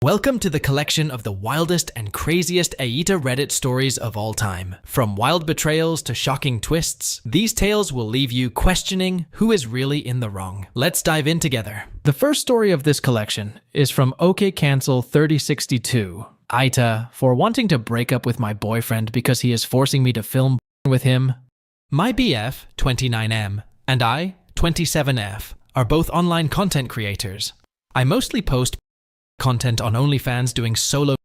Welcome to the collection of the wildest and craziest AITA Reddit stories of all time. From wild betrayals to shocking twists, these tales will leave you questioning who is really in the wrong. Let's dive in together. The first story of this collection is from OKCancel3062. AITA, for wanting to break up with my boyfriend because he is forcing me to film with him. My BF, 29M, and I, 27F, are both online content creators. I mostly post content on OnlyFans doing solo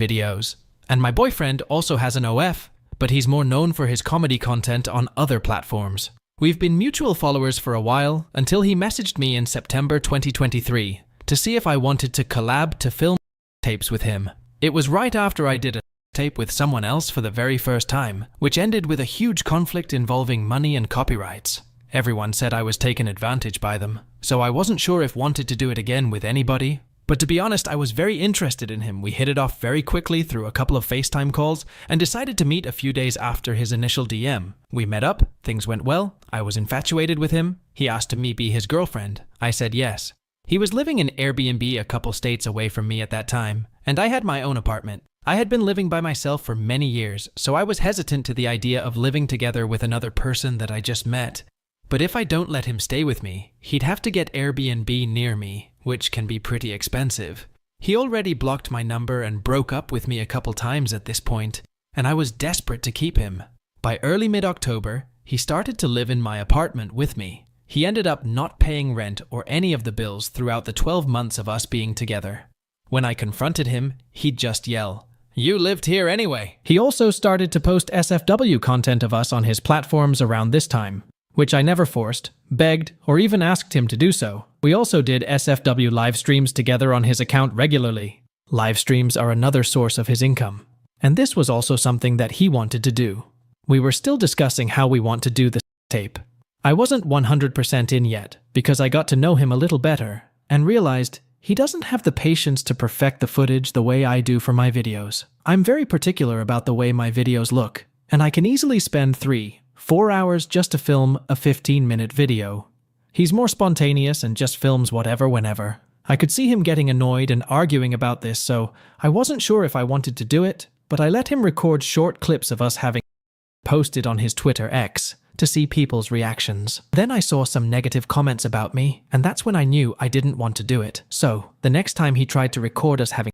videos, and my boyfriend also has an OF, but he's more known for his comedy content on other platforms. We've been mutual followers for a while until he messaged me in September 2023 to see if I wanted to collab to film tapes with him. It was right after I did a tape with someone else for the very first time, which ended with a huge conflict involving money and copyrights. Everyone said I was taken advantage by them, so I wasn't sure if wanted to do it again with anybody. But to be honest, I was very interested in him. We hit it off very quickly through a couple of FaceTime calls and decided to meet a few days after his initial DM. We met up, things went well, I was infatuated with him. He asked to me be his girlfriend. I said yes. He was living in Airbnb a couple states away from me at that time, and I had my own apartment. I had been living by myself for many years, so I was hesitant to the idea of living together with another person that I just met. But if I don't let him stay with me, he'd have to get Airbnb near me, which can be pretty expensive. He already blocked my number and broke up with me a couple times at this point, and I was desperate to keep him. By early mid-October, he started to live in my apartment with me. He ended up not paying rent or any of the bills throughout the 12 months of us being together. When I confronted him, he'd just yell, "You lived here anyway." He also started to post SFW content of us on his platforms around this time, which I never forced, begged, or even asked him to do so. We also did SFW live streams together on his account regularly. Live streams are another source of his income. And this was also something that he wanted to do. We were still discussing how we want to do the tape. I wasn't 100% in yet, because I got to know him a little better, and realized he doesn't have the patience to perfect the footage the way I do for my videos. I'm very particular about the way my videos look, and I can easily spend 3-4 hours just to film a 15-minute video. He's more spontaneous and just films whatever whenever. I could see him getting annoyed and arguing about this, so I wasn't sure if I wanted to do it, but I let him record short clips of us having posted on his Twitter X to see people's reactions. Then I saw some negative comments about me, and that's when I knew I didn't want to do it. So, the next time he tried to record us having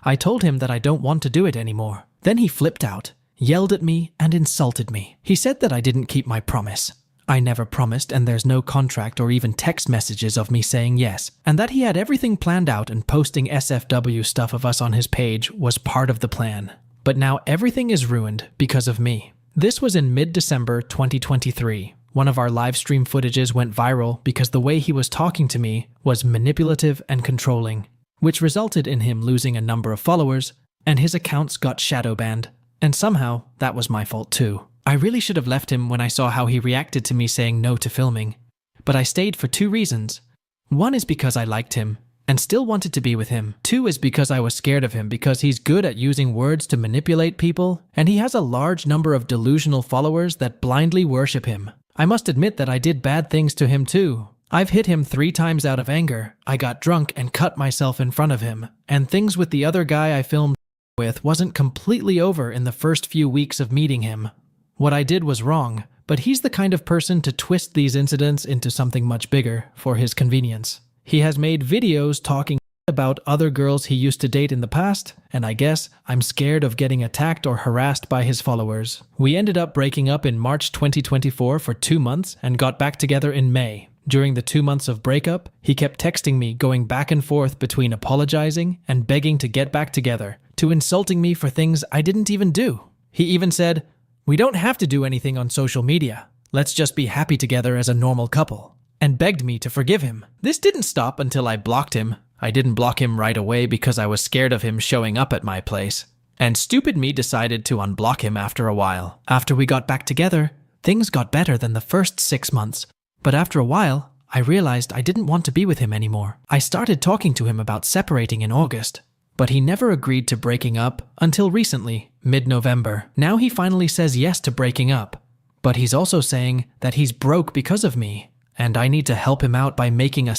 I told him that I don't want to do it anymore. Then he flipped out, yelled at me, and insulted me. He said that I didn't keep my promise. I never promised, and there's no contract or even text messages of me saying yes, and that he had everything planned out and posting SFW stuff of us on his page was part of the plan. But now everything is ruined because of me. This was in mid-December 2023. One of our live stream footages went viral because the way he was talking to me was manipulative and controlling, which resulted in him losing a number of followers, and his accounts got shadow banned. And somehow, that was my fault too. I really should have left him when I saw how he reacted to me saying no to filming. But I stayed for 2 reasons. 1 is because I liked him, and still wanted to be with him. 2 is because I was scared of him because he's good at using words to manipulate people, and he has a large number of delusional followers that blindly worship him. I must admit that I did bad things to him too. I've hit him 3 times out of anger. I got drunk and cut myself in front of him, and things with the other guy I filmed with wasn't completely over in the first few weeks of meeting him. What I did was wrong, but he's the kind of person to twist these incidents into something much bigger for his convenience. He has made videos talking about other girls he used to date in the past, and I guess I'm scared of getting attacked or harassed by his followers. We ended up breaking up in March 2024 for 2 months and got back together in May. During the 2 months of breakup, he kept texting me, going back and forth between apologizing and begging to get back together, to insulting me for things I didn't even do. He even said, "We don't have to do anything on social media. Let's just be happy together as a normal couple," and begged me to forgive him. This didn't stop until I blocked him. I didn't block him right away because I was scared of him showing up at my place. And stupid me decided to unblock him after a while. After we got back together, things got better than the first 6 months. But after a while, I realized I didn't want to be with him anymore. I started talking to him about separating in August, but he never agreed to breaking up until recently, mid-November. Now he finally says yes to breaking up, but he's also saying that he's broke because of me, and I need to help him out by making a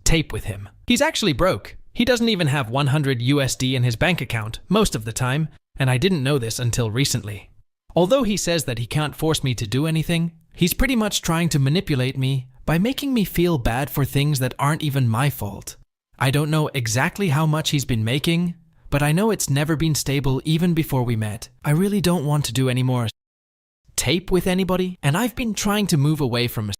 tape with him. He's actually broke. He doesn't even have 100 USD in his bank account most of the time, and I didn't know this until recently. Although he says that he can't force me to do anything, he's pretty much trying to manipulate me by making me feel bad for things that aren't even my fault. I don't know exactly how much he's been making, but I know it's never been stable even before we met. I really don't want to do any more tape with anybody, and I've been trying to move away from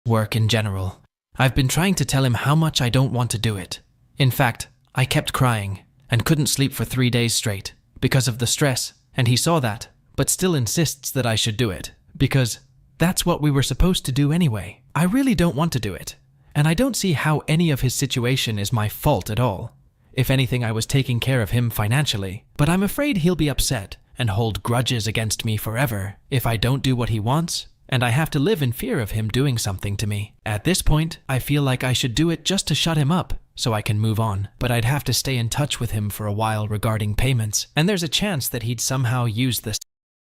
work in general. I've been trying to tell him how much I don't want to do it. In fact, I kept crying and couldn't sleep for 3 days straight because of the stress, and he saw that, but still insists that I should do it because that's what we were supposed to do anyway. I really don't want to do it, and I don't see how any of his situation is my fault at all. If anything, I was taking care of him financially, but I'm afraid he'll be upset and hold grudges against me forever if I don't do what he wants, and I have to live in fear of him doing something to me. At this point, I feel like I should do it just to shut him up so I can move on, but I'd have to stay in touch with him for a while regarding payments, and there's a chance that he'd somehow use this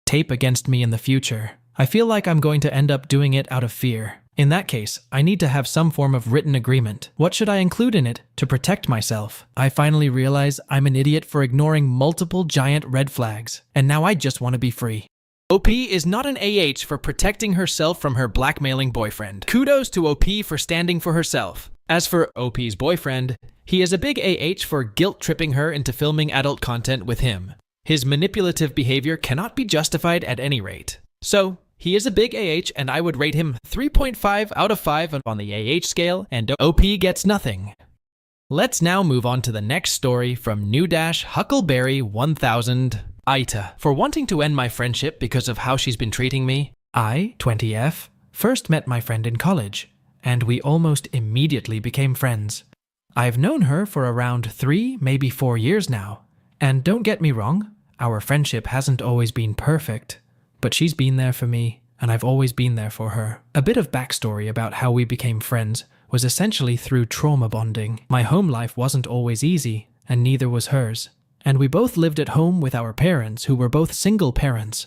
tape against me in the future. I feel like I'm going to end up doing it out of fear. In that case, I need to have some form of written agreement. What should I include in it to protect myself? I finally realize I'm an idiot for ignoring multiple giant red flags, and now I just want to be free. OP is not an AH for protecting herself from her blackmailing boyfriend. Kudos to OP for standing for herself. As for OP's boyfriend, he is a big AH for guilt-tripping her into filming adult content with him. His manipulative behavior cannot be justified at any rate. So, he is a big AH, and I would rate him 3.5 out of 5 on the AH scale, and OP gets nothing. Let's now move on to the next story from New-Huckleberry 1000 AITA. For wanting to end my friendship because of how she's been treating me, I, 20F, first met my friend in college, and we almost immediately became friends. I've known her for around 3, maybe 4 years now, and don't get me wrong, our friendship hasn't always been perfect. But she's been there for me, and I've always been there for her. A bit of backstory about how we became friends was essentially through trauma bonding. My home life wasn't always easy, and neither was hers. And we both lived at home with our parents, who were both single parents.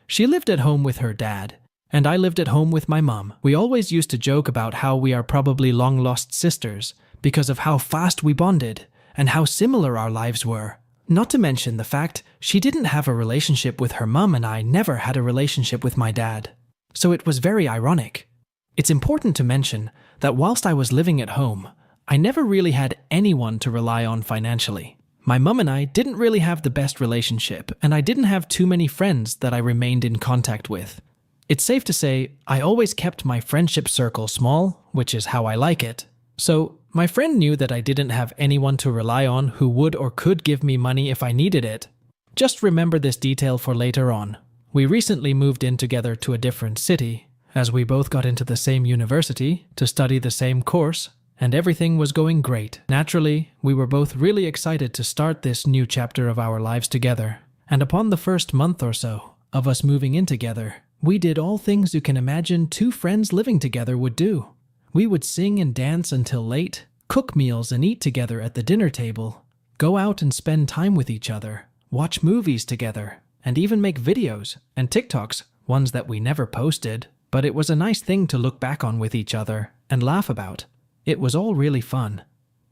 She lived at home with her dad, and I lived at home with my mom. We always used to joke about how we are probably long-lost sisters because of how fast we bonded and how similar our lives were. Not to mention the fact she didn't have a relationship with her mum and I never had a relationship with my dad. So it was very ironic. It's important to mention that whilst I was living at home, I never really had anyone to rely on financially. My mum and I didn't really have the best relationship, and I didn't have too many friends that I remained in contact with. It's safe to say I always kept my friendship circle small, which is how I like it. So, my friend knew that I didn't have anyone to rely on who would or could give me money if I needed it. Just remember this detail for later on. We recently moved in together to a different city, as we both got into the same university to study the same course, and everything was going great. Naturally, we were both really excited to start this new chapter of our lives together. And upon the first month or so of us moving in together, we did all things you can imagine two friends living together would do. We would sing and dance until late, cook meals and eat together at the dinner table, go out and spend time with each other, watch movies together, and even make videos and TikToks, ones that we never posted, but it was a nice thing to look back on with each other and laugh about. It was all really fun.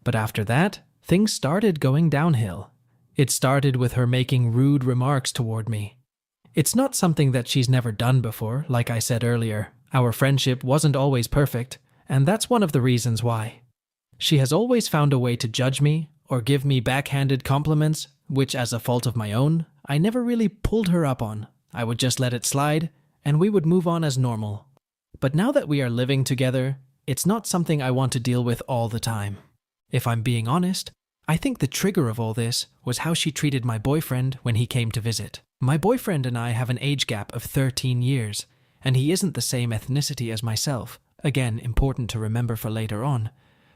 But after that, things started going downhill. It started with her making rude remarks toward me. It's not something that she's never done before, like I said earlier. Our friendship wasn't always perfect, and that's one of the reasons why. She has always found a way to judge me or give me backhanded compliments, which, as a fault of my own, I never really pulled her up on. I would just let it slide, and we would move on as normal. But now that we are living together, it's not something I want to deal with all the time. If I'm being honest, I think the trigger of all this was how she treated my boyfriend when he came to visit. My boyfriend and I have an age gap of 13 years, and he isn't the same ethnicity as myself. Again, important to remember for later on.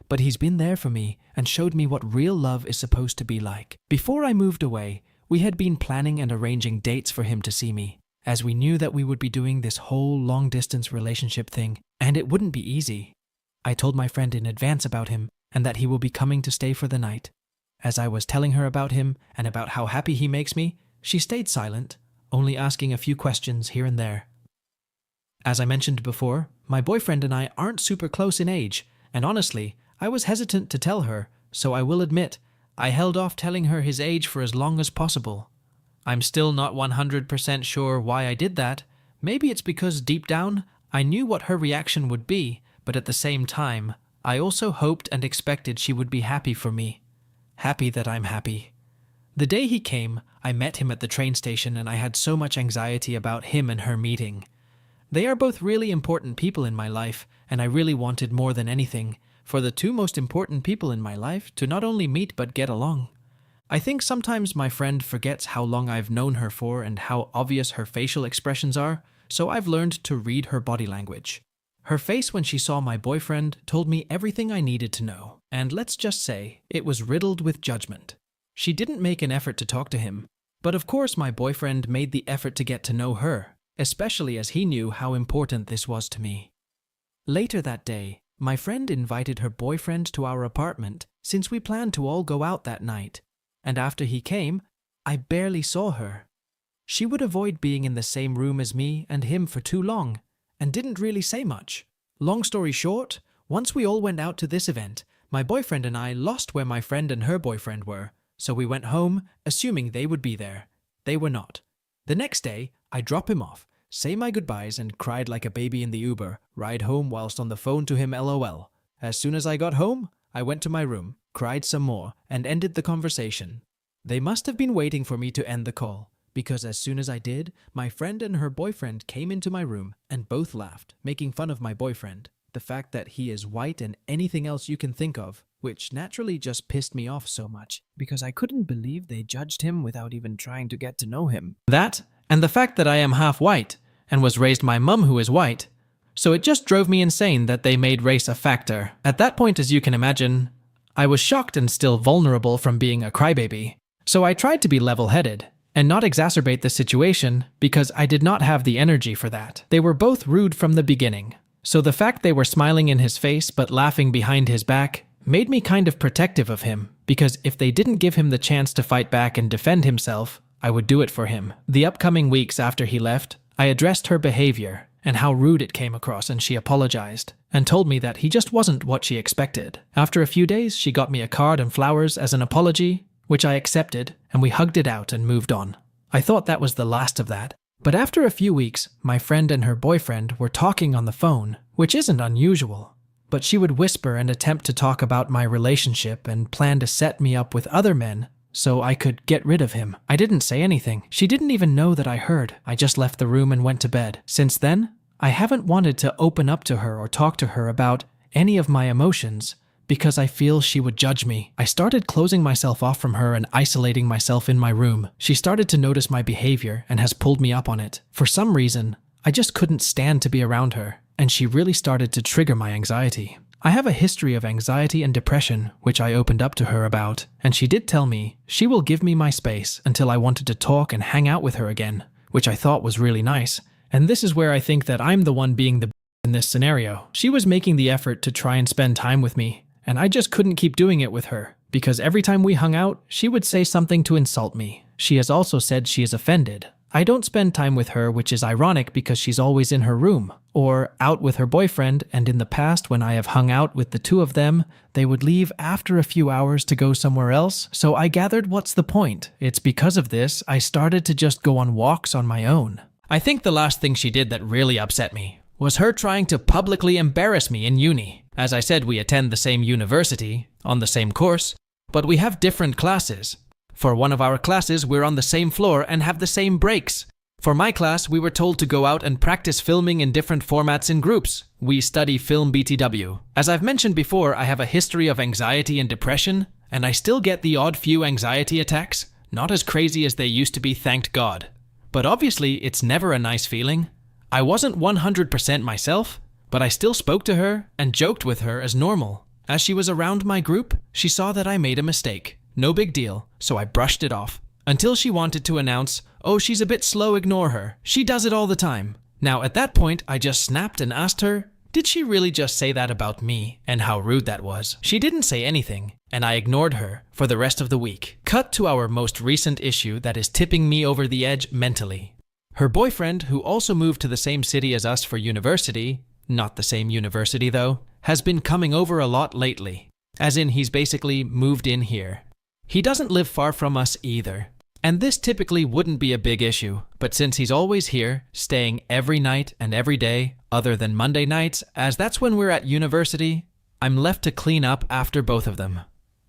But he's been there for me and showed me what real love is supposed to be like. Before I moved away, we had been planning and arranging dates for him to see me, as we knew that we would be doing this whole long-distance relationship thing, and it wouldn't be easy. I told my friend in advance about him and that he will be coming to stay for the night. As I was telling her about him and about how happy he makes me, she stayed silent, only asking a few questions here and there. As I mentioned before, my boyfriend and I aren't super close in age, and honestly, I was hesitant to tell her, so I will admit, I held off telling her his age for as long as possible. I'm still not 100% sure why I did that. Maybe it's because deep down, I knew what her reaction would be, but at the same time, I also hoped and expected she would be happy for me. Happy that I'm happy. The day he came, I met him at the train station and I had so much anxiety about him and her meeting. They are both really important people in my life, and I really wanted more than anything for the two most important people in my life to not only meet but get along. I think sometimes my friend forgets how long I've known her for and how obvious her facial expressions are, so I've learned to read her body language. Her face when she saw my boyfriend told me everything I needed to know, and let's just say, it was riddled with judgment. She didn't make an effort to talk to him, but of course my boyfriend made the effort to get to know her, especially as he knew how important this was to me. Later that day, my friend invited her boyfriend to our apartment since we planned to all go out that night, and after he came, I barely saw her. She would avoid being in the same room as me and him for too long, and didn't really say much. Long story short, once we all went out to this event, my boyfriend and I lost where my friend and her boyfriend were, so we went home, assuming they would be there. They were not. The next day, I drop him off, say my goodbyes and cried like a baby in the Uber, ride home whilst on the phone to him LOL. As soon as I got home, I went to my room, cried some more, and ended the conversation. They must have been waiting for me to end the call, because as soon as I did, my friend and her boyfriend came into my room and both laughed, making fun of my boyfriend. The fact that he is white and anything else you can think of, which naturally just pissed me off so much, because I couldn't believe they judged him without even trying to get to know him. That, and the fact that I am half white, and was raised by mum who is white, so it just drove me insane that they made race a factor. At that point, as you can imagine, I was shocked and still vulnerable from being a crybaby, so I tried to be level-headed, and not exacerbate the situation, because I did not have the energy for that. They were both rude from the beginning, so the fact they were smiling in his face but laughing behind his back made me kind of protective of him, because if they didn't give him the chance to fight back and defend himself, I would do it for him. The upcoming weeks after he left, I addressed her behavior and how rude it came across, and she apologized and told me that he just wasn't what she expected. After a few days, she got me a card and flowers as an apology, which I accepted, and we hugged it out and moved on. I thought that was the last of that. But after a few weeks, my friend and her boyfriend were talking on the phone, which isn't unusual. But she would whisper and attempt to talk about my relationship and plan to set me up with other men so I could get rid of him. I didn't say anything. She didn't even know that I heard. I just left the room and went to bed. Since then, I haven't wanted to open up to her or talk to her about any of my emotions because I feel she would judge me. I started closing myself off from her and isolating myself in my room. She started to notice my behavior and has pulled me up on it. For some reason, I just couldn't stand to be around her, and she really started to trigger my anxiety. I have a history of anxiety and depression, which I opened up to her about, and she did tell me she will give me my space until I wanted to talk and hang out with her again, which I thought was really nice. And this is where I think that I'm the one being the in this scenario. She was making the effort to try and spend time with me, and I just couldn't keep doing it with her, because every time we hung out, she would say something to insult me. She has also said she is offended. I don't spend time with her, which is ironic because she's always in her room, or out with her boyfriend, and in the past when I have hung out with the two of them, they would leave after a few hours to go somewhere else, so I gathered what's the point. It's because of this I started to just go on walks on my own. I think the last thing she did that really upset me was her trying to publicly embarrass me in uni. As I said, we attend the same university, on the same course, but we have different classes. For one of our classes, we're on the same floor and have the same breaks. For my class, we were told to go out and practice filming in different formats in groups. We study film BTW. As I've mentioned before, I have a history of anxiety and depression, and I still get the odd few anxiety attacks. Not as crazy as they used to be, thank God. But obviously, it's never a nice feeling. I wasn't 100% myself, but I still spoke to her and joked with her as normal. As she was around my group, she saw that I made a mistake. No big deal, so I brushed it off. Until she wanted to announce, "Oh, she's a bit slow, ignore her. She does it all the time." Now, at that point, I just snapped and asked her, did she really just say that about me, and how rude that was? She didn't say anything, and I ignored her for the rest of the week. Cut to our most recent issue that is tipping me over the edge mentally. Her boyfriend, who also moved to the same city as us for university, not the same university though, has been coming over a lot lately. As in, he's basically moved in here. He doesn't live far from us either. And this typically wouldn't be a big issue, but since he's always here, staying every night and every day, other than Monday nights, as that's when we're at university, I'm left to clean up after both of them.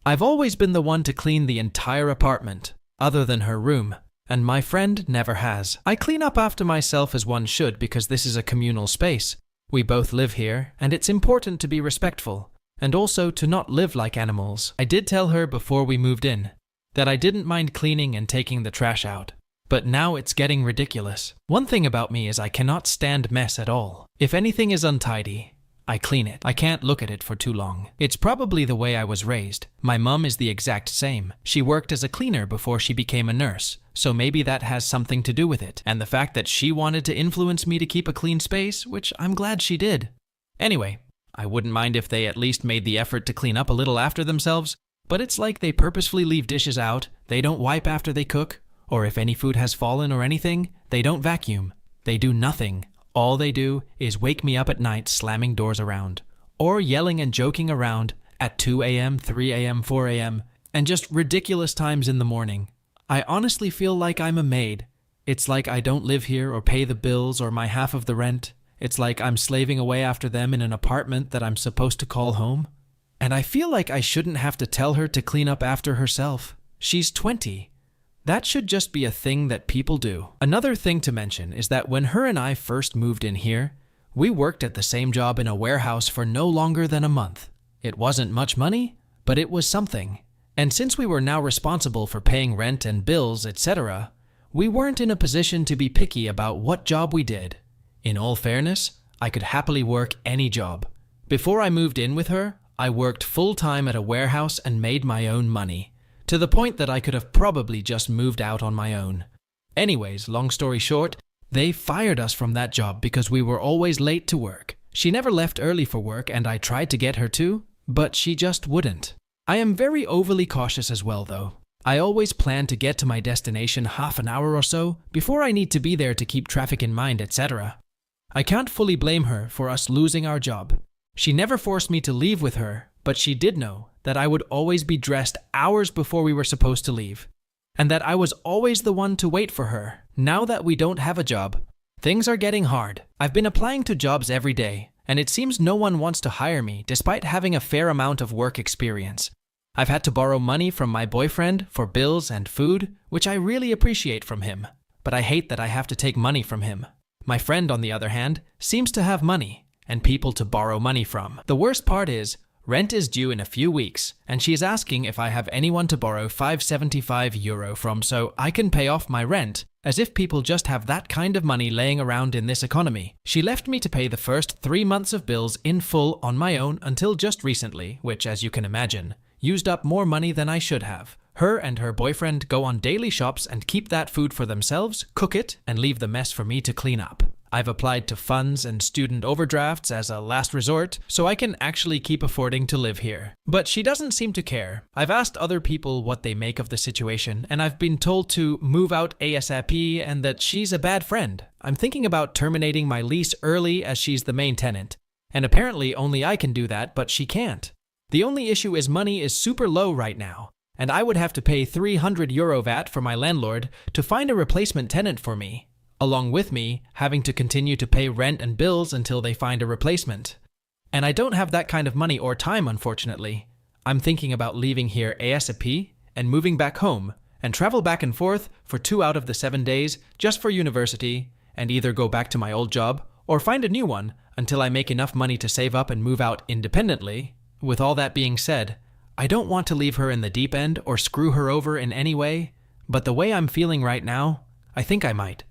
I've always been the one to clean the entire apartment, other than her room, and my friend never has. I clean up after myself as one should because this is a communal space. We both live here, and it's important to be respectful, and also to not live like animals. I did tell her before we moved in that I didn't mind cleaning and taking the trash out, but now it's getting ridiculous. One thing about me is I cannot stand mess at all. If anything is untidy, I clean it. I can't look at it for too long. It's probably the way I was raised. My mum is the exact same. She worked as a cleaner before she became a nurse, so maybe that has something to do with it. And the fact that she wanted to influence me to keep a clean space, which I'm glad she did. Anyway, I wouldn't mind if they at least made the effort to clean up a little after themselves, but it's like they purposefully leave dishes out, they don't wipe after they cook, or if any food has fallen or anything, they don't vacuum. They do nothing. All they do is wake me up at night slamming doors around, or yelling and joking around at 2 a.m., 3 a.m., 4 a.m., and just ridiculous times in the morning. I honestly feel like I'm a maid. It's like I don't live here or pay the bills or my half of the rent. It's like I'm slaving away after them in an apartment that I'm supposed to call home. And I feel like I shouldn't have to tell her to clean up after herself. She's 20. That should just be a thing that people do. Another thing to mention is that when her and I first moved in here, we worked at the same job in a warehouse for no longer than a month. It wasn't much money, but it was something. And since we were now responsible for paying rent and bills, etc., we weren't in a position to be picky about what job we did. In all fairness, I could happily work any job. Before I moved in with her, I worked full-time at a warehouse and made my own money, to the point that I could have probably just moved out on my own. Anyways, long story short, they fired us from that job because we were always late to work. She never left early for work and I tried to get her to, but she just wouldn't. I am very overly cautious as well though. I always plan to get to my destination half an hour or so before I need to be there to keep traffic in mind, etc. I can't fully blame her for us losing our job. She never forced me to leave with her, but she did know that I would always be dressed hours before we were supposed to leave, and that I was always the one to wait for her. Now that we don't have a job, things are getting hard. I've been applying to jobs every day, and it seems no one wants to hire me despite having a fair amount of work experience. I've had to borrow money from my boyfriend for bills and food, which I really appreciate from him, but I hate that I have to take money from him. My friend, on the other hand, seems to have money and people to borrow money from. The worst part is, rent is due in a few weeks, and she is asking if I have anyone to borrow €575 from so I can pay off my rent, as if people just have that kind of money laying around in this economy. She left me to pay the first 3 months of bills in full on my own until just recently, which, as you can imagine, used up more money than I should have. Her and her boyfriend go on daily shops and keep that food for themselves, cook it, and leave the mess for me to clean up. I've applied to funds and student overdrafts as a last resort, so I can actually keep affording to live here. But she doesn't seem to care. I've asked other people what they make of the situation, and I've been told to move out ASAP and that she's a bad friend. I'm thinking about terminating my lease early as she's the main tenant, and apparently only I can do that, but she can't. The only issue is money is super low right now, and I would have to pay €300 VAT for my landlord to find a replacement tenant for me, along with me having to continue to pay rent and bills until they find a replacement. And I don't have that kind of money or time, unfortunately. I'm thinking about leaving here ASAP and moving back home and travel back and forth for 2 out of the 7 days just for university and either go back to my old job or find a new one until I make enough money to save up and move out independently. With all that being said, I don't want to leave her in the deep end or screw her over in any way, but the way I'm feeling right now, I think I might.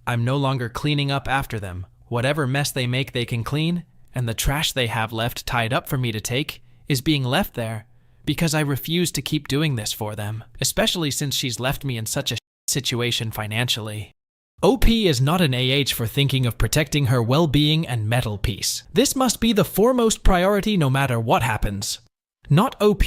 I'm no longer cleaning up after them. Whatever mess they make they can clean, and the trash they have left tied up for me to take is being left there because I refuse to keep doing this for them, especially since she's left me in such a situation financially. OP is not an AH for thinking of protecting her well-being and mental peace. This must be the foremost priority no matter what happens. Not OP.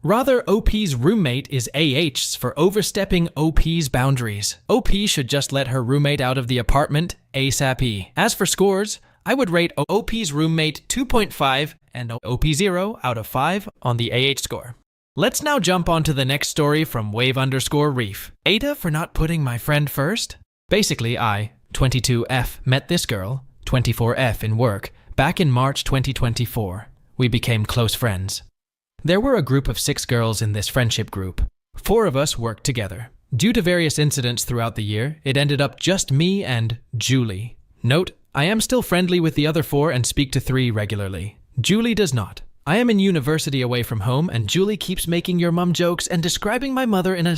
Rather, OP's roommate is AH's for overstepping OP's boundaries. OP should just let her roommate out of the apartment ASAP. As for scores, I would rate OP's roommate 2.5 and OP 0 out of 5 on the AH score. Let's now jump on to the next story from wave_reef. AITA for not putting my friend first? Basically, I, 22F, met this girl, 24F, in work, back in March 2024. We became close friends. There were a group of 6 girls in this friendship group. 4 of us worked together. Due to various incidents throughout the year, it ended up just me and Julie. Note, I am still friendly with the other 4 and speak to 3 regularly. Julie does not. I am in university away from home, and Julie keeps making your mum jokes and describing my mother in a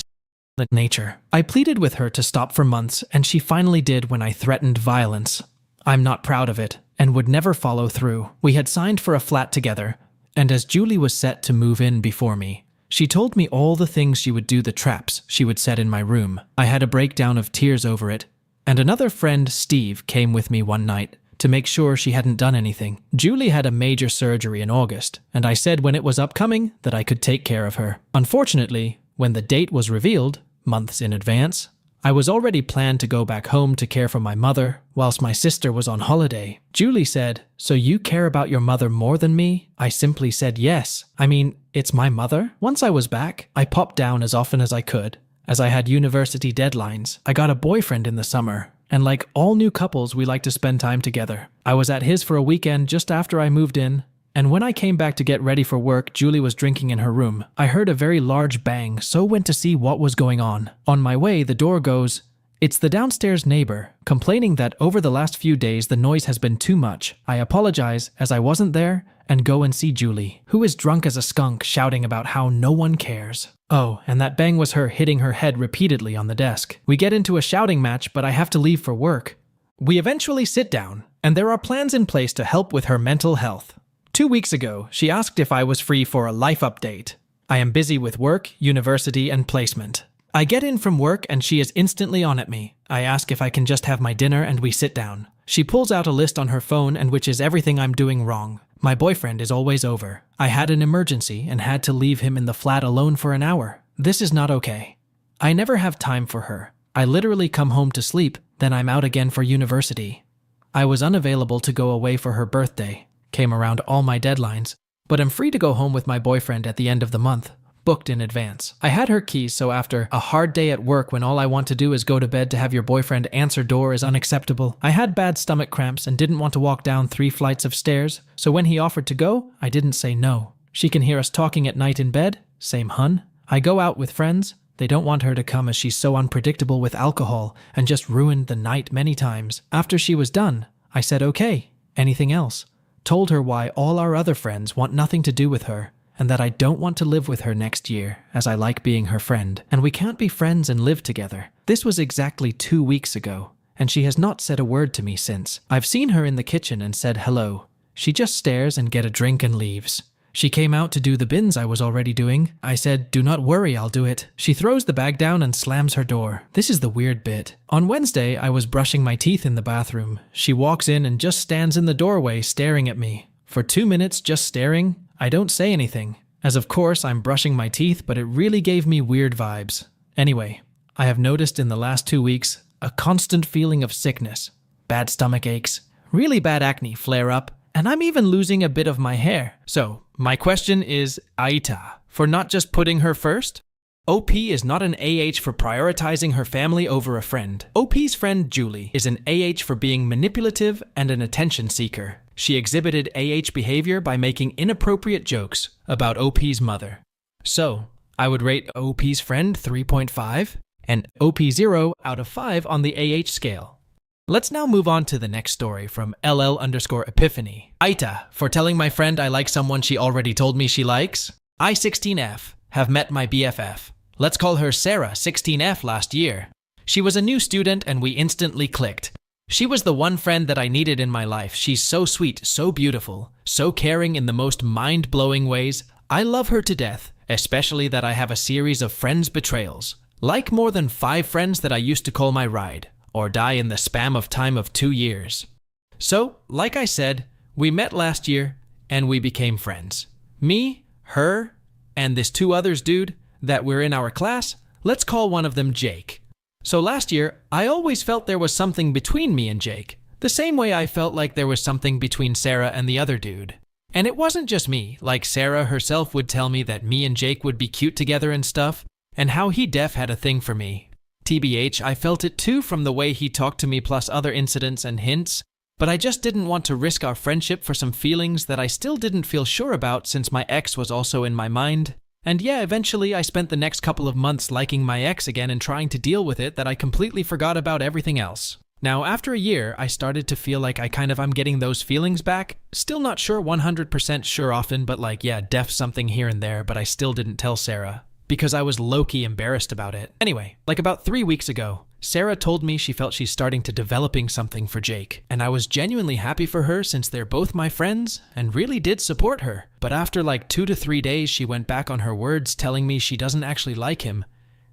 nature. I pleaded with her to stop for months, and she finally did when I threatened violence. I'm not proud of it, and would never follow through. We had signed for a flat together, and as Julie was set to move in before me, she told me all the things she would do, the traps she would set in my room. I had a breakdown of tears over it, and another friend, Steve, came with me one night to make sure she hadn't done anything. Julie had a major surgery in August, and I said when it was upcoming that I could take care of her. Unfortunately, when the date was revealed, months in advance, I was already planned to go back home to care for my mother, whilst my sister was on holiday. Julie said, "So you care about your mother more than me?" I simply said yes. I mean, it's my mother. Once I was back, I popped down as often as I could, as I had university deadlines. I got a boyfriend in the summer, and like all new couples, we like to spend time together. I was at his for a weekend just after I moved in, and when I came back to get ready for work, Julie was drinking in her room. I heard a very large bang, so went to see what was going on. On my way, the door goes. It's the downstairs neighbor, complaining that over the last few days the noise has been too much. I apologize, as I wasn't there, and go and see Julie, who is drunk as a skunk, shouting about how no one cares. Oh, and that bang was her hitting her head repeatedly on the desk. We get into a shouting match, but I have to leave for work. We eventually sit down, and there are plans in place to help with her mental health. 2 weeks ago, she asked if I was free for a life update. I am busy with work, university, and placement. I get in from work and she is instantly on at me. I ask if I can just have my dinner and we sit down. She pulls out a list on her phone and which is everything I'm doing wrong. My boyfriend is always over. I had an emergency and had to leave him in the flat alone for an hour. This is not okay. I never have time for her. I literally come home to sleep, then I'm out again for university. I was unavailable to go away for her birthday. Came around all my deadlines, but I'm free to go home with my boyfriend at the end of the month. Booked in advance. I had her keys, so after a hard day at work when all I want to do is go to bed, to have your boyfriend answer door is unacceptable. I had bad stomach cramps and didn't want to walk down 3 flights of stairs, so when he offered to go, I didn't say no. She can hear us talking at night in bed. Same hun. I go out with friends. They don't want her to come as she's so unpredictable with alcohol and just ruined the night many times. After she was done, I said okay. Anything else? Told her why all our other friends want nothing to do with her, and that I don't want to live with her next year, as I like being her friend, and we can't be friends and live together. This was exactly 2 weeks ago, and she has not said a word to me since. I've seen her in the kitchen and said hello. She just stares and get a drink and leaves. She came out to do the bins I was already doing. I said, "Do not worry, I'll do it." She throws the bag down and slams her door. This is the weird bit. On Wednesday, I was brushing my teeth in the bathroom. She walks in and just stands in the doorway staring at me. For 2 minutes, just staring. I don't say anything, as of course I'm brushing my teeth, but it really gave me weird vibes. Anyway, I have noticed in the last 2 weeks a constant feeling of sickness, bad stomach aches, really bad acne flare up, and I'm even losing a bit of my hair. So, my question is AITA for not just putting her first? OP is not an AH for prioritizing her family over a friend. OP's friend Julie is an AH for being manipulative and an attention seeker. She exhibited AH behavior by making inappropriate jokes about OP's mother. So, I would rate OP's friend 3.5 and OP 0 out of 5 on the AH scale. Let's now move on to the next story from LL_Epiphany. AITA for telling my friend I like someone she already told me she likes. I, 16F, have met my BFF. Let's call her Sarah, 16F, last year. She was a new student and we instantly clicked. She was the one friend that I needed in my life. She's so sweet, so beautiful, so caring in the most mind-blowing ways. I love her to death, especially that I have a series of friends betrayals. Like more than 5 friends that I used to call my ride, or die in the span of time of 2 years. So, like I said, we met last year, and we became friends. Me, her, and this 2 others dude that were in our class, let's call one of them Jake. So last year, I always felt there was something between me and Jake, the same way I felt like there was something between Sarah and the other dude. And it wasn't just me, like Sarah herself would tell me that me and Jake would be cute together and stuff, and how he def had a thing for me. TBH, I felt it too from the way he talked to me plus other incidents and hints, but I just didn't want to risk our friendship for some feelings that I still didn't feel sure about since my ex was also in my mind. And yeah, eventually I spent the next couple of months liking my ex again and trying to deal with it that I completely forgot about everything else. Now, after a year, I started to feel like I'm getting those feelings back. Still not sure 100% sure often, but def something here and there, but I still didn't tell Sarah because I was low-key embarrassed about it. Anyway, about 3 weeks ago, Sarah told me she felt she's starting to developing something for Jake, and I was genuinely happy for her since they're both my friends and really did support her. But after 2 to 3 days, she went back on her words telling me she doesn't actually like him.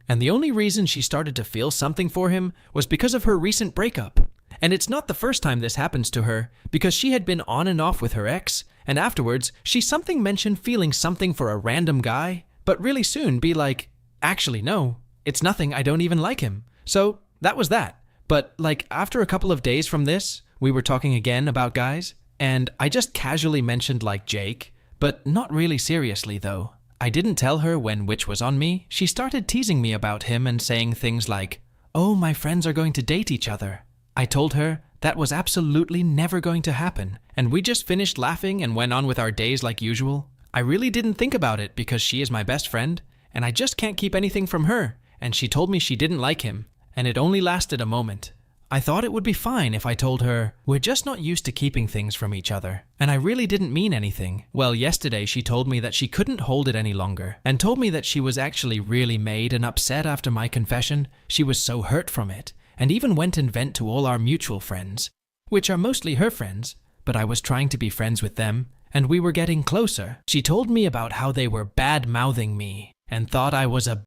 And the only reason she started to feel something for him was because of her recent breakup. And it's not the first time this happens to her, because she had been on and off with her ex, and afterwards, she mentioned feeling something for a random guy, but really soon be like, actually no, it's nothing, I don't even like him. So that was that. But after a couple of days from this, we were talking again about guys, and I just casually mentioned Jake, but not really seriously though. I didn't tell her when which was on me. She started teasing me about him and saying things like, oh, my friends are going to date each other. I told her that was absolutely never going to happen, and we just finished laughing and went on with our days like usual. I really didn't think about it because she is my best friend, and I just can't keep anything from her, and she told me she didn't like him, and it only lasted a moment. I thought it would be fine if I told her, we're just not used to keeping things from each other. And I really didn't mean anything. Well, yesterday she told me that she couldn't hold it any longer and told me that she was actually really made and upset after my confession. She was so hurt from it and even went and vent to all our mutual friends, which are mostly her friends, but I was trying to be friends with them and we were getting closer. She told me about how they were bad-mouthing me and thought I was a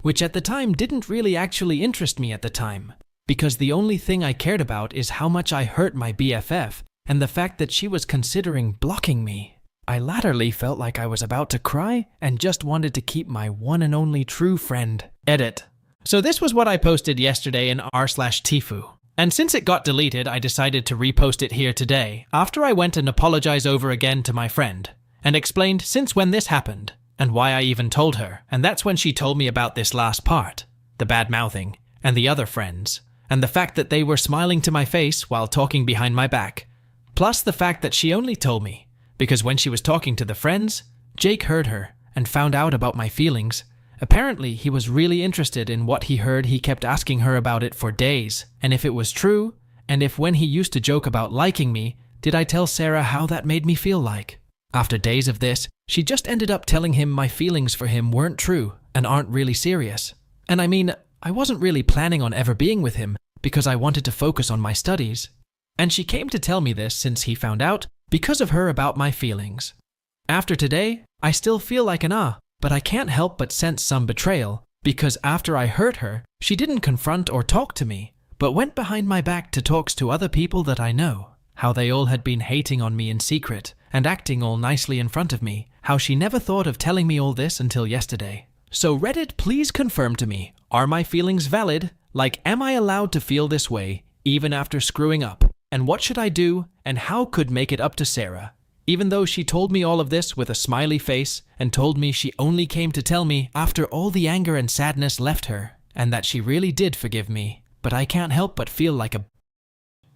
which at the time didn't really actually interest me at the time. Because the only thing I cared about is how much I hurt my BFF and the fact that she was considering blocking me. I latterly felt like I was about to cry and just wanted to keep my one and only true friend. Edit. So this was what I posted yesterday in r/Tifu. And since it got deleted, I decided to repost it here today after I went and apologized over again to my friend and explained since when this happened and why I even told her. And that's when she told me about this last part, the bad mouthing and the other friends. And the fact that they were smiling to my face while talking behind my back. Plus the fact that she only told me because when she was talking to the friends, Jake heard her and found out about my feelings. Apparently, he was really interested in what he heard. He kept asking her about it for days, and if it was true, and if when he used to joke about liking me, did I tell Sarah how that made me feel like. After days of this, she just ended up telling him my feelings for him weren't true and aren't really serious. And I mean, I wasn't really planning on ever being with him because I wanted to focus on my studies. And she came to tell me this since he found out because of her about my feelings. After today, I still feel like but I can't help but sense some betrayal because after I hurt her, she didn't confront or talk to me, but went behind my back to talk to other people that I know, how they all had been hating on me in secret and acting all nicely in front of me, how she never thought of telling me all this until yesterday. So Reddit, please confirm to me, are my feelings valid? Am I allowed to feel this way, even after screwing up? And what should I do, and how could make it up to Sarah? Even though she told me all of this with a smiley face, and told me she only came to tell me after all the anger and sadness left her, and that she really did forgive me, but I can't help but feel like a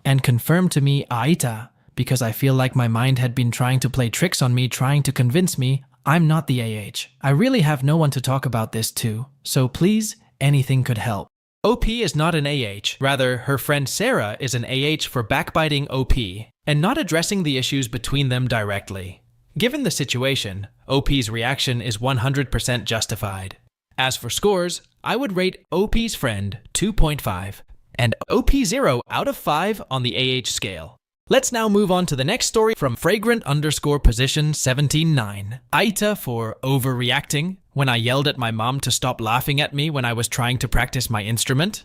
and confirm to me AITA, because I feel like my mind had been trying to play tricks on me, trying to convince me I'm not the AH. I really have no one to talk about this to, so please, anything could help. OP is not an AH, rather her friend Sarah is an AH for backbiting OP and not addressing the issues between them directly. Given the situation, OP's reaction is 100% justified. As for scores, I would rate OP's friend 2.5 and OP 0 out of 5 on the AH scale. Let's now move on to the next story from fragrant_position 179. AITA for overreacting when I yelled at my mom to stop laughing at me when I was trying to practice my instrument.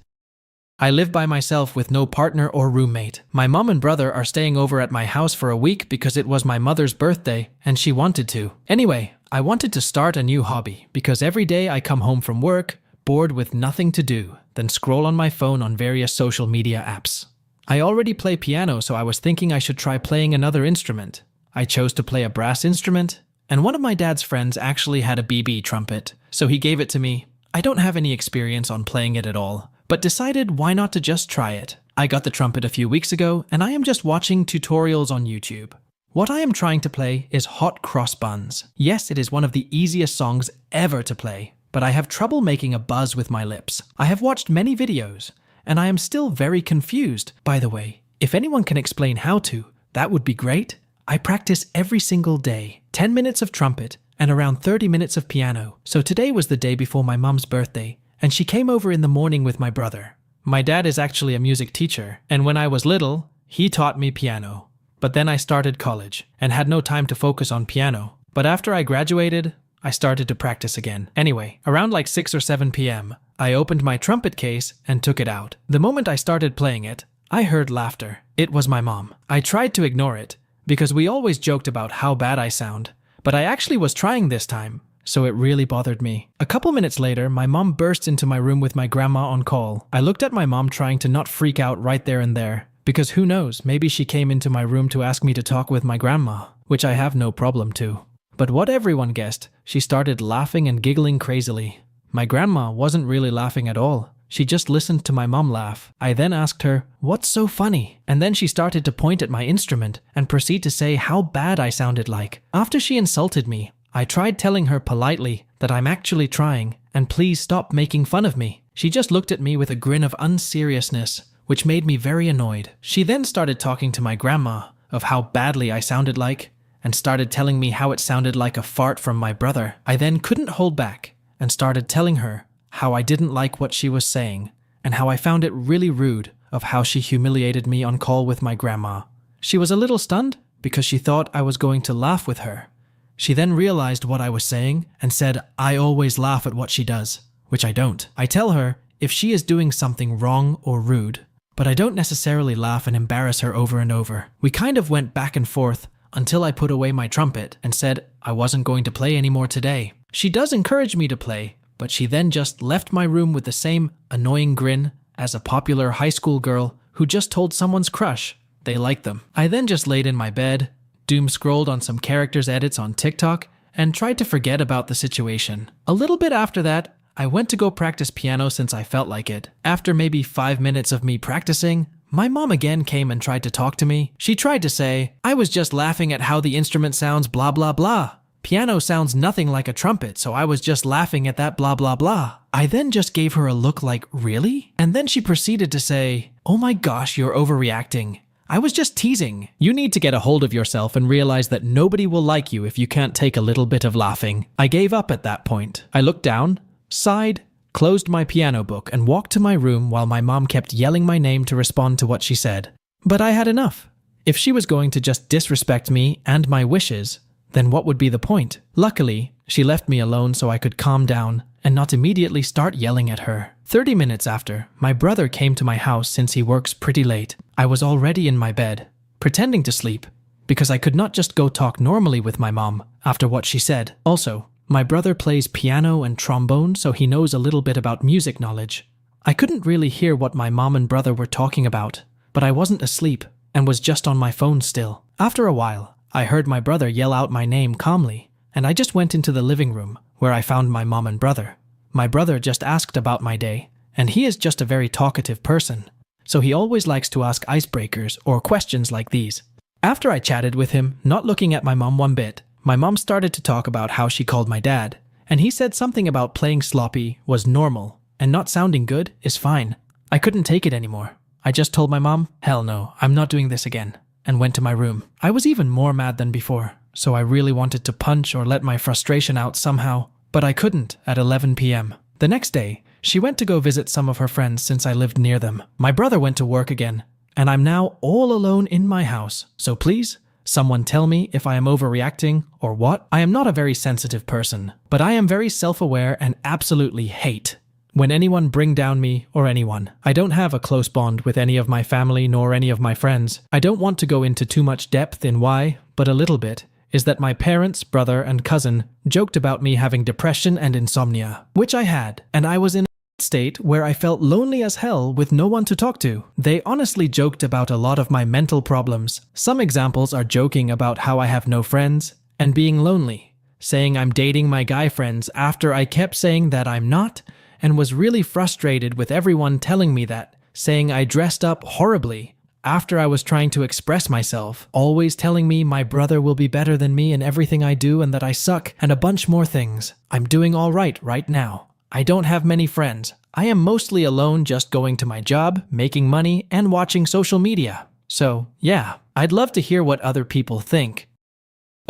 I live by myself with no partner or roommate. My mom and brother are staying over at my house for a week because it was my mother's birthday and she wanted to. Anyway, I wanted to start a new hobby because every day I come home from work, bored with nothing to do, then scroll on my phone on various social media apps. I already play piano, so I was thinking I should try playing another instrument. I chose to play a brass instrument, and one of my dad's friends actually had a BB trumpet, so he gave it to me. I don't have any experience on playing it at all, but decided why not to just try it. I got the trumpet a few weeks ago, and I am just watching tutorials on YouTube. What I am trying to play is Hot Cross Buns. Yes, it is one of the easiest songs ever to play, but I have trouble making a buzz with my lips. I have watched many videos, and I am still very confused. By the way, if anyone can explain how to, that would be great. I practice every single day, 10 minutes of trumpet and around 30 minutes of piano. So today was the day before my mom's birthday, and she came over in the morning with my brother. My dad is actually a music teacher, and when I was little, he taught me piano. But then I started college and had no time to focus on piano. But after I graduated, I started to practice again. Anyway, around like 6 or 7 p.m., I opened my trumpet case and took it out. The moment I started playing it, I heard laughter. It was my mom. I tried to ignore it because we always joked about how bad I sound, but I actually was trying this time, so it really bothered me. A couple minutes later, my mom burst into my room with my grandma on call. I looked at my mom trying to not freak out right there and there, because who knows, maybe she came into my room to ask me to talk with my grandma, which I have no problem to. But what everyone guessed, she started laughing and giggling crazily. My grandma wasn't really laughing at all. She just listened to my mom laugh. I then asked her, "What's so funny?" And then she started to point at my instrument and proceed to say how bad I sounded like. After she insulted me, I tried telling her politely that I'm actually trying and please stop making fun of me. She just looked at me with a grin of unseriousness, which made me very annoyed. She then started talking to my grandma of how badly I sounded like and started telling me how it sounded like a fart from my brother. I then couldn't hold back and started telling her how I didn't like what she was saying and how I found it really rude of how she humiliated me on call with my grandma. She was a little stunned because she thought I was going to laugh with her. She then realized what I was saying and said I always laugh at what she does, which I don't. I tell her if she is doing something wrong or rude, but I don't necessarily laugh and embarrass her over and over. We kind of went back and forth until I put away my trumpet and said I wasn't going to play anymore today. She does encourage me to play, but she then just left my room with the same annoying grin as a popular high school girl who just told someone's crush they liked them. I then just laid in my bed, doom scrolled on some characters edits on TikTok, and tried to forget about the situation. A little bit after that, I went to go practice piano since I felt like it. After maybe 5 minutes of me practicing, my mom again came and tried to talk to me. She tried to say, I was just laughing at how the instrument sounds blah blah blah. Piano sounds nothing like a trumpet, so I was just laughing at that blah blah blah. I then just gave her a look like, really? And then she proceeded to say, oh my gosh, you're overreacting. I was just teasing. You need to get a hold of yourself and realize that nobody will like you if you can't take a little bit of laughing. I gave up at that point. I looked down, sighed, closed my piano book, and walked to my room while my mom kept yelling my name to respond to what she said. But I had enough. If she was going to just disrespect me and my wishes, then what would be the point? Luckily, she left me alone so I could calm down and not immediately start yelling at her. 30 minutes after, my brother came to my house since he works pretty late. I was already in my bed, pretending to sleep, because I could not just go talk normally with my mom after what she said. Also, my brother plays piano and trombone, so he knows a little bit about music knowledge. I couldn't really hear what my mom and brother were talking about, but I wasn't asleep and was just on my phone still. After a while, I heard my brother yell out my name calmly, and I just went into the living room where I found my mom and brother. My brother just asked about my day, and he is just a very talkative person, so he always likes to ask icebreakers or questions like these. After I chatted with him, not looking at my mom one bit, my mom started to talk about how she called my dad, and he said something about playing sloppy was normal, and not sounding good is fine. I couldn't take it anymore. I just told my mom, hell no, I'm not doing this again, and went to my room. I was even more mad than before, so I really wanted to punch or let my frustration out somehow, but I couldn't at 11 p.m. The next day, she went to go visit some of her friends since I lived near them. My brother went to work again, and I'm now all alone in my house. So please, someone tell me if I am overreacting or what. I am not a very sensitive person, but I am very self-aware and absolutely hate when anyone bring down me or anyone. I don't have a close bond with any of my family nor any of my friends. I don't want to go into too much depth in why, but a little bit, is that my parents, brother, and cousin joked about me having depression and insomnia, which I had, and I was in state where I felt lonely as hell with no one to talk to. They honestly joked about a lot of my mental problems. Some examples are joking about how I have no friends and being lonely, saying I'm dating my guy friends after I kept saying that I'm not, and was really frustrated with everyone telling me that, saying I dressed up horribly after I was trying to express myself, always telling me my brother will be better than me in everything I do and that I suck, and a bunch more things. I'm doing all right now. I don't have many friends. I am mostly alone, just going to my job, making money, and watching social media. So, yeah, I'd love to hear what other people think.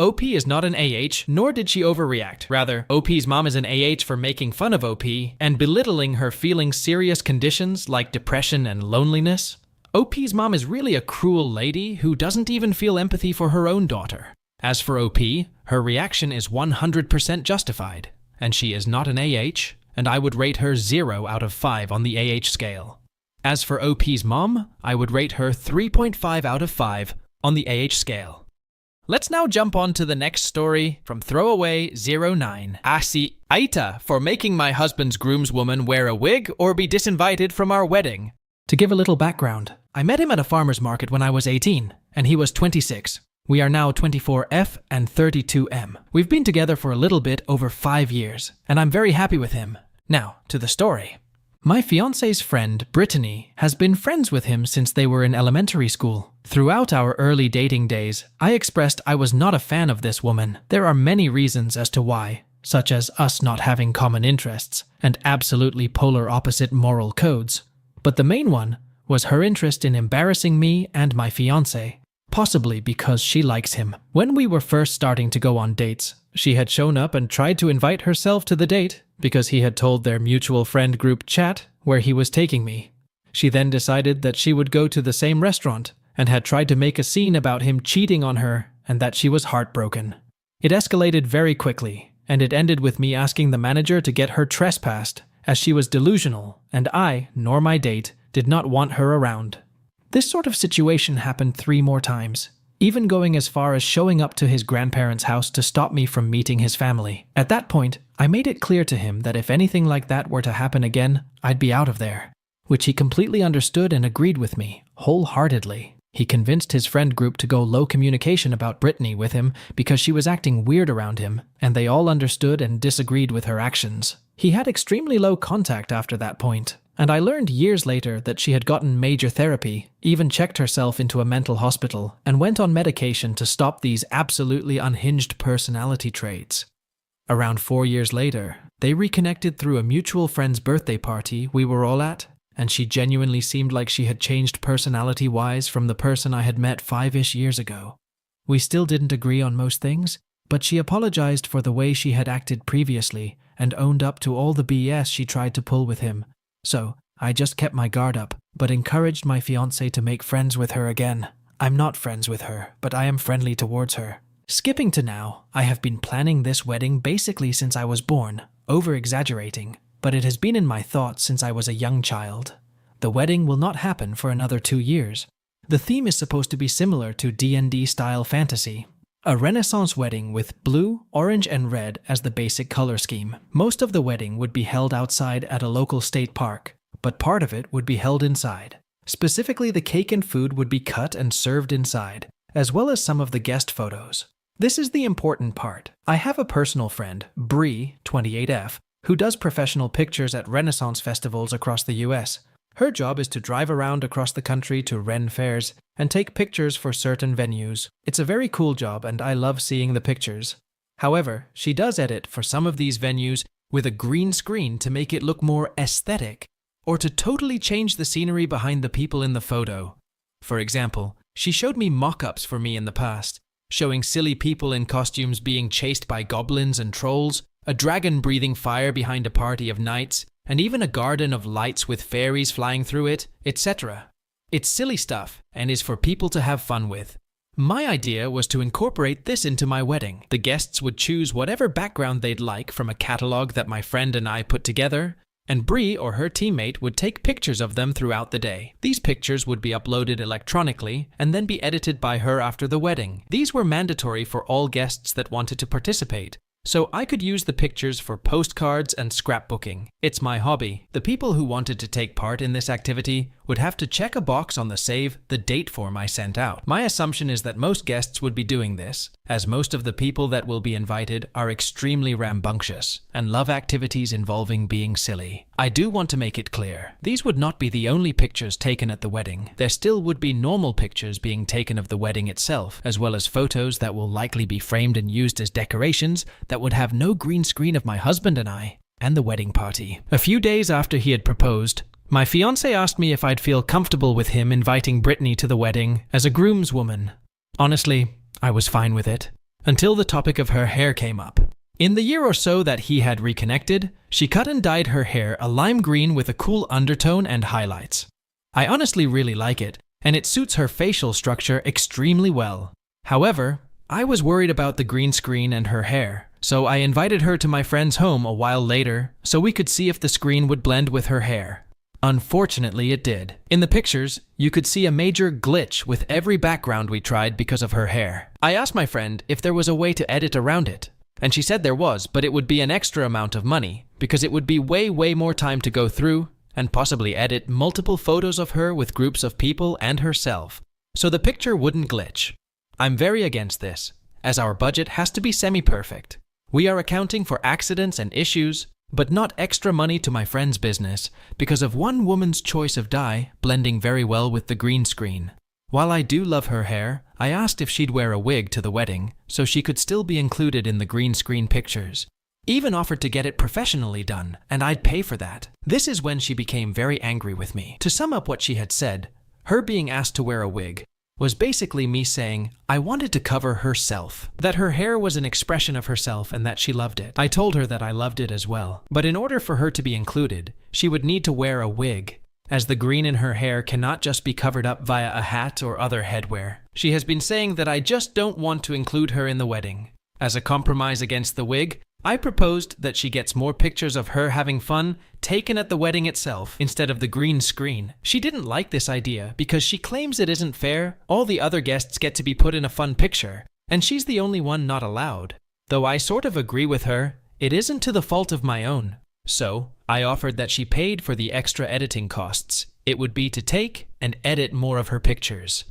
OP is not an AH, nor did she overreact. Rather, OP's mom is an AH for making fun of OP and belittling her feeling serious conditions like depression and loneliness. OP's mom is really a cruel lady who doesn't even feel empathy for her own daughter. As for OP, her reaction is 100% justified, and she is not an AH, and I would rate her 0 out of 5 on the AH scale. As for OP's mom, I would rate her 3.5 out of 5 on the AH scale. Let's now jump on to the next story from Throwaway09. AITA for making my husband's groomswoman wear a wig or be disinvited from our wedding. To give a little background, I met him at a farmer's market when I was 18, and he was 26. We are now 24F and 32M. We've been together for a little bit over 5 years, and I'm very happy with him. Now, to the story. My fiance's friend, Brittany, has been friends with him since they were in elementary school. Throughout our early dating days, I expressed I was not a fan of this woman. There are many reasons as to why, such as us not having common interests and absolutely polar opposite moral codes. But the main one was her interest in embarrassing me and my fiancé, possibly because she likes him. When we were first starting to go on dates, she had shown up and tried to invite herself to the date because he had told their mutual friend group chat where he was taking me. She then decided that she would go to the same restaurant and had tried to make a scene about him cheating on her and that she was heartbroken. It escalated very quickly, and it ended with me asking the manager to get her trespassed as she was delusional and I, nor my date, did not want her around. This sort of situation happened 3 more times, even going as far as showing up to his grandparents' house to stop me from meeting his family. At that point, I made it clear to him that if anything like that were to happen again, I'd be out of there, which he completely understood and agreed with me, wholeheartedly. He convinced his friend group to go low communication about Brittany with him because she was acting weird around him, and they all understood and disagreed with her actions. He had extremely low contact after that point, and I learned years later that she had gotten major therapy, even checked herself into a mental hospital, and went on medication to stop these absolutely unhinged personality traits. Around 4 years later, they reconnected through a mutual friend's birthday party we were all at, and she genuinely seemed like she had changed personality-wise from the person I had met 5-ish years ago. We still didn't agree on most things, but she apologized for the way she had acted previously and owned up to all the BS she tried to pull with him. So, I just kept my guard up, but encouraged my fiancé to make friends with her again. I'm not friends with her, but I am friendly towards her. Skipping to now, I have been planning this wedding basically since I was born, over-exaggerating, but it has been in my thoughts since I was a young child. The wedding will not happen for another 2 years. The theme is supposed to be similar to D&D-style fantasy. A Renaissance wedding with blue, orange, and red as the basic color scheme. Most of the wedding would be held outside at a local state park, but part of it would be held inside. Specifically, the cake and food would be cut and served inside, as well as some of the guest photos. This is the important part. I have a personal friend, Bree, 28F, who does professional pictures at Renaissance festivals across the US. Her job is to drive around across the country to Ren fairs and take pictures for certain venues. It's a very cool job and I love seeing the pictures. However, she does edit for some of these venues with a green screen to make it look more aesthetic, or to totally change the scenery behind the people in the photo. For example, she showed me mock-ups for me in the past, showing silly people in costumes being chased by goblins and trolls, a dragon breathing fire behind a party of knights, and even a garden of lights with fairies flying through it, etc. It's silly stuff and is for people to have fun with. My idea was to incorporate this into my wedding. The guests would choose whatever background they'd like from a catalog that my friend and I put together, and Bree or her teammate would take pictures of them throughout the day. These pictures would be uploaded electronically and then be edited by her after the wedding. These were mandatory for all guests that wanted to participate, so I could use the pictures for postcards and scrapbooking. It's my hobby. The people who wanted to take part in this activity would have to check a box on the save the date form I sent out. My assumption is that most guests would be doing this, as most of the people that will be invited are extremely rambunctious and love activities involving being silly. I do want to make it clear, these would not be the only pictures taken at the wedding. There still would be normal pictures being taken of the wedding itself, as well as photos that will likely be framed and used as decorations that would have no green screen of my husband and I, and the wedding party. A few days after he had proposed, my fiancé asked me if I'd feel comfortable with him inviting Brittany to the wedding as a groomswoman. Honestly, I was fine with it, until the topic of her hair came up. In the year or so that he had reconnected, she cut and dyed her hair a lime green with a cool undertone and highlights. I honestly really like it, and it suits her facial structure extremely well. However, I was worried about the green screen and her hair, so I invited her to my friend's home a while later so we could see if the screen would blend with her hair. Unfortunately, it did. In the pictures, you could see a major glitch with every background we tried because of her hair. I asked my friend if there was a way to edit around it, and she said there was, but it would be an extra amount of money because it would be way more time to go through and possibly edit multiple photos of her with groups of people and herself, so the picture wouldn't glitch. I'm very against this, as our budget has to be semi-perfect. We are accounting for accidents and issues, but not extra money to my friend's business because of one woman's choice of dye blending very well with the green screen. While I do love her hair, I asked if she'd wear a wig to the wedding so she could still be included in the green screen pictures. Even offered to get it professionally done, and I'd pay for that. This is when she became very angry with me. To sum up what she had said, her being asked to wear a wig was basically me saying I wanted to cover herself, that her hair was an expression of herself and that she loved it. I told her that I loved it as well, but in order for her to be included, she would need to wear a wig, as the green in her hair cannot just be covered up via a hat or other headwear. She has been saying that I just don't want to include her in the wedding. As a compromise against the wig, I proposed that she gets more pictures of her having fun taken at the wedding itself instead of the green screen. She didn't like this idea because she claims it isn't fair. All the other guests get to be put in a fun picture, and she's the only one not allowed. Though I sort of agree with her, it isn't to the fault of my own. So, I offered that she paid for the extra editing costs. It would be to take and edit more of her pictures.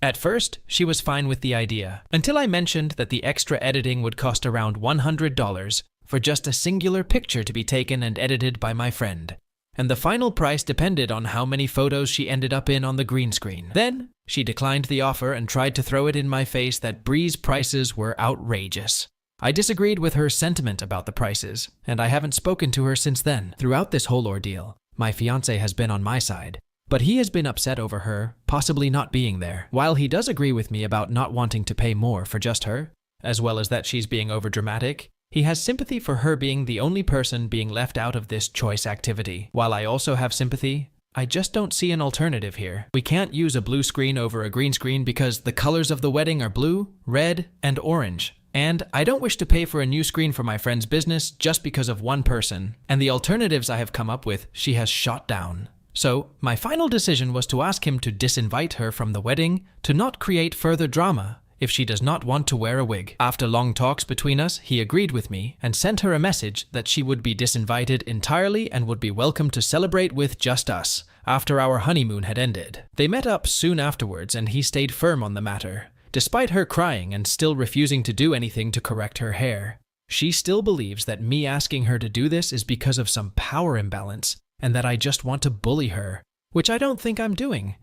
At first, she was fine with the idea, until I mentioned that the extra editing would cost around $100 for just a singular picture to be taken and edited by my friend, and the final price depended on how many photos she ended up in on the green screen. Then, she declined the offer and tried to throw it in my face that Bree's prices were outrageous. I disagreed with her sentiment about the prices, and I haven't spoken to her since then. Throughout this whole ordeal, my fiancé has been on my side, but he has been upset over her possibly not being there. While he does agree with me about not wanting to pay more for just her, as well as that she's being overdramatic, he has sympathy for her being the only person being left out of this choice activity. While I also have sympathy, I just don't see an alternative here. We can't use a blue screen over a green screen because the colors of the wedding are blue, red, and orange. And I don't wish to pay for a new screen for my friend's business just because of one person. And the alternatives I have come up with, she has shot down. So, my final decision was to ask him to disinvite her from the wedding to not create further drama if she does not want to wear a wig. After long talks between us, he agreed with me and sent her a message that she would be disinvited entirely and would be welcome to celebrate with just us after our honeymoon had ended. They met up soon afterwards and he stayed firm on the matter, despite her crying and still refusing to do anything to correct her hair. She still believes that me asking her to do this is because of some power imbalance and that I just want to bully her, which I don't think I'm doing.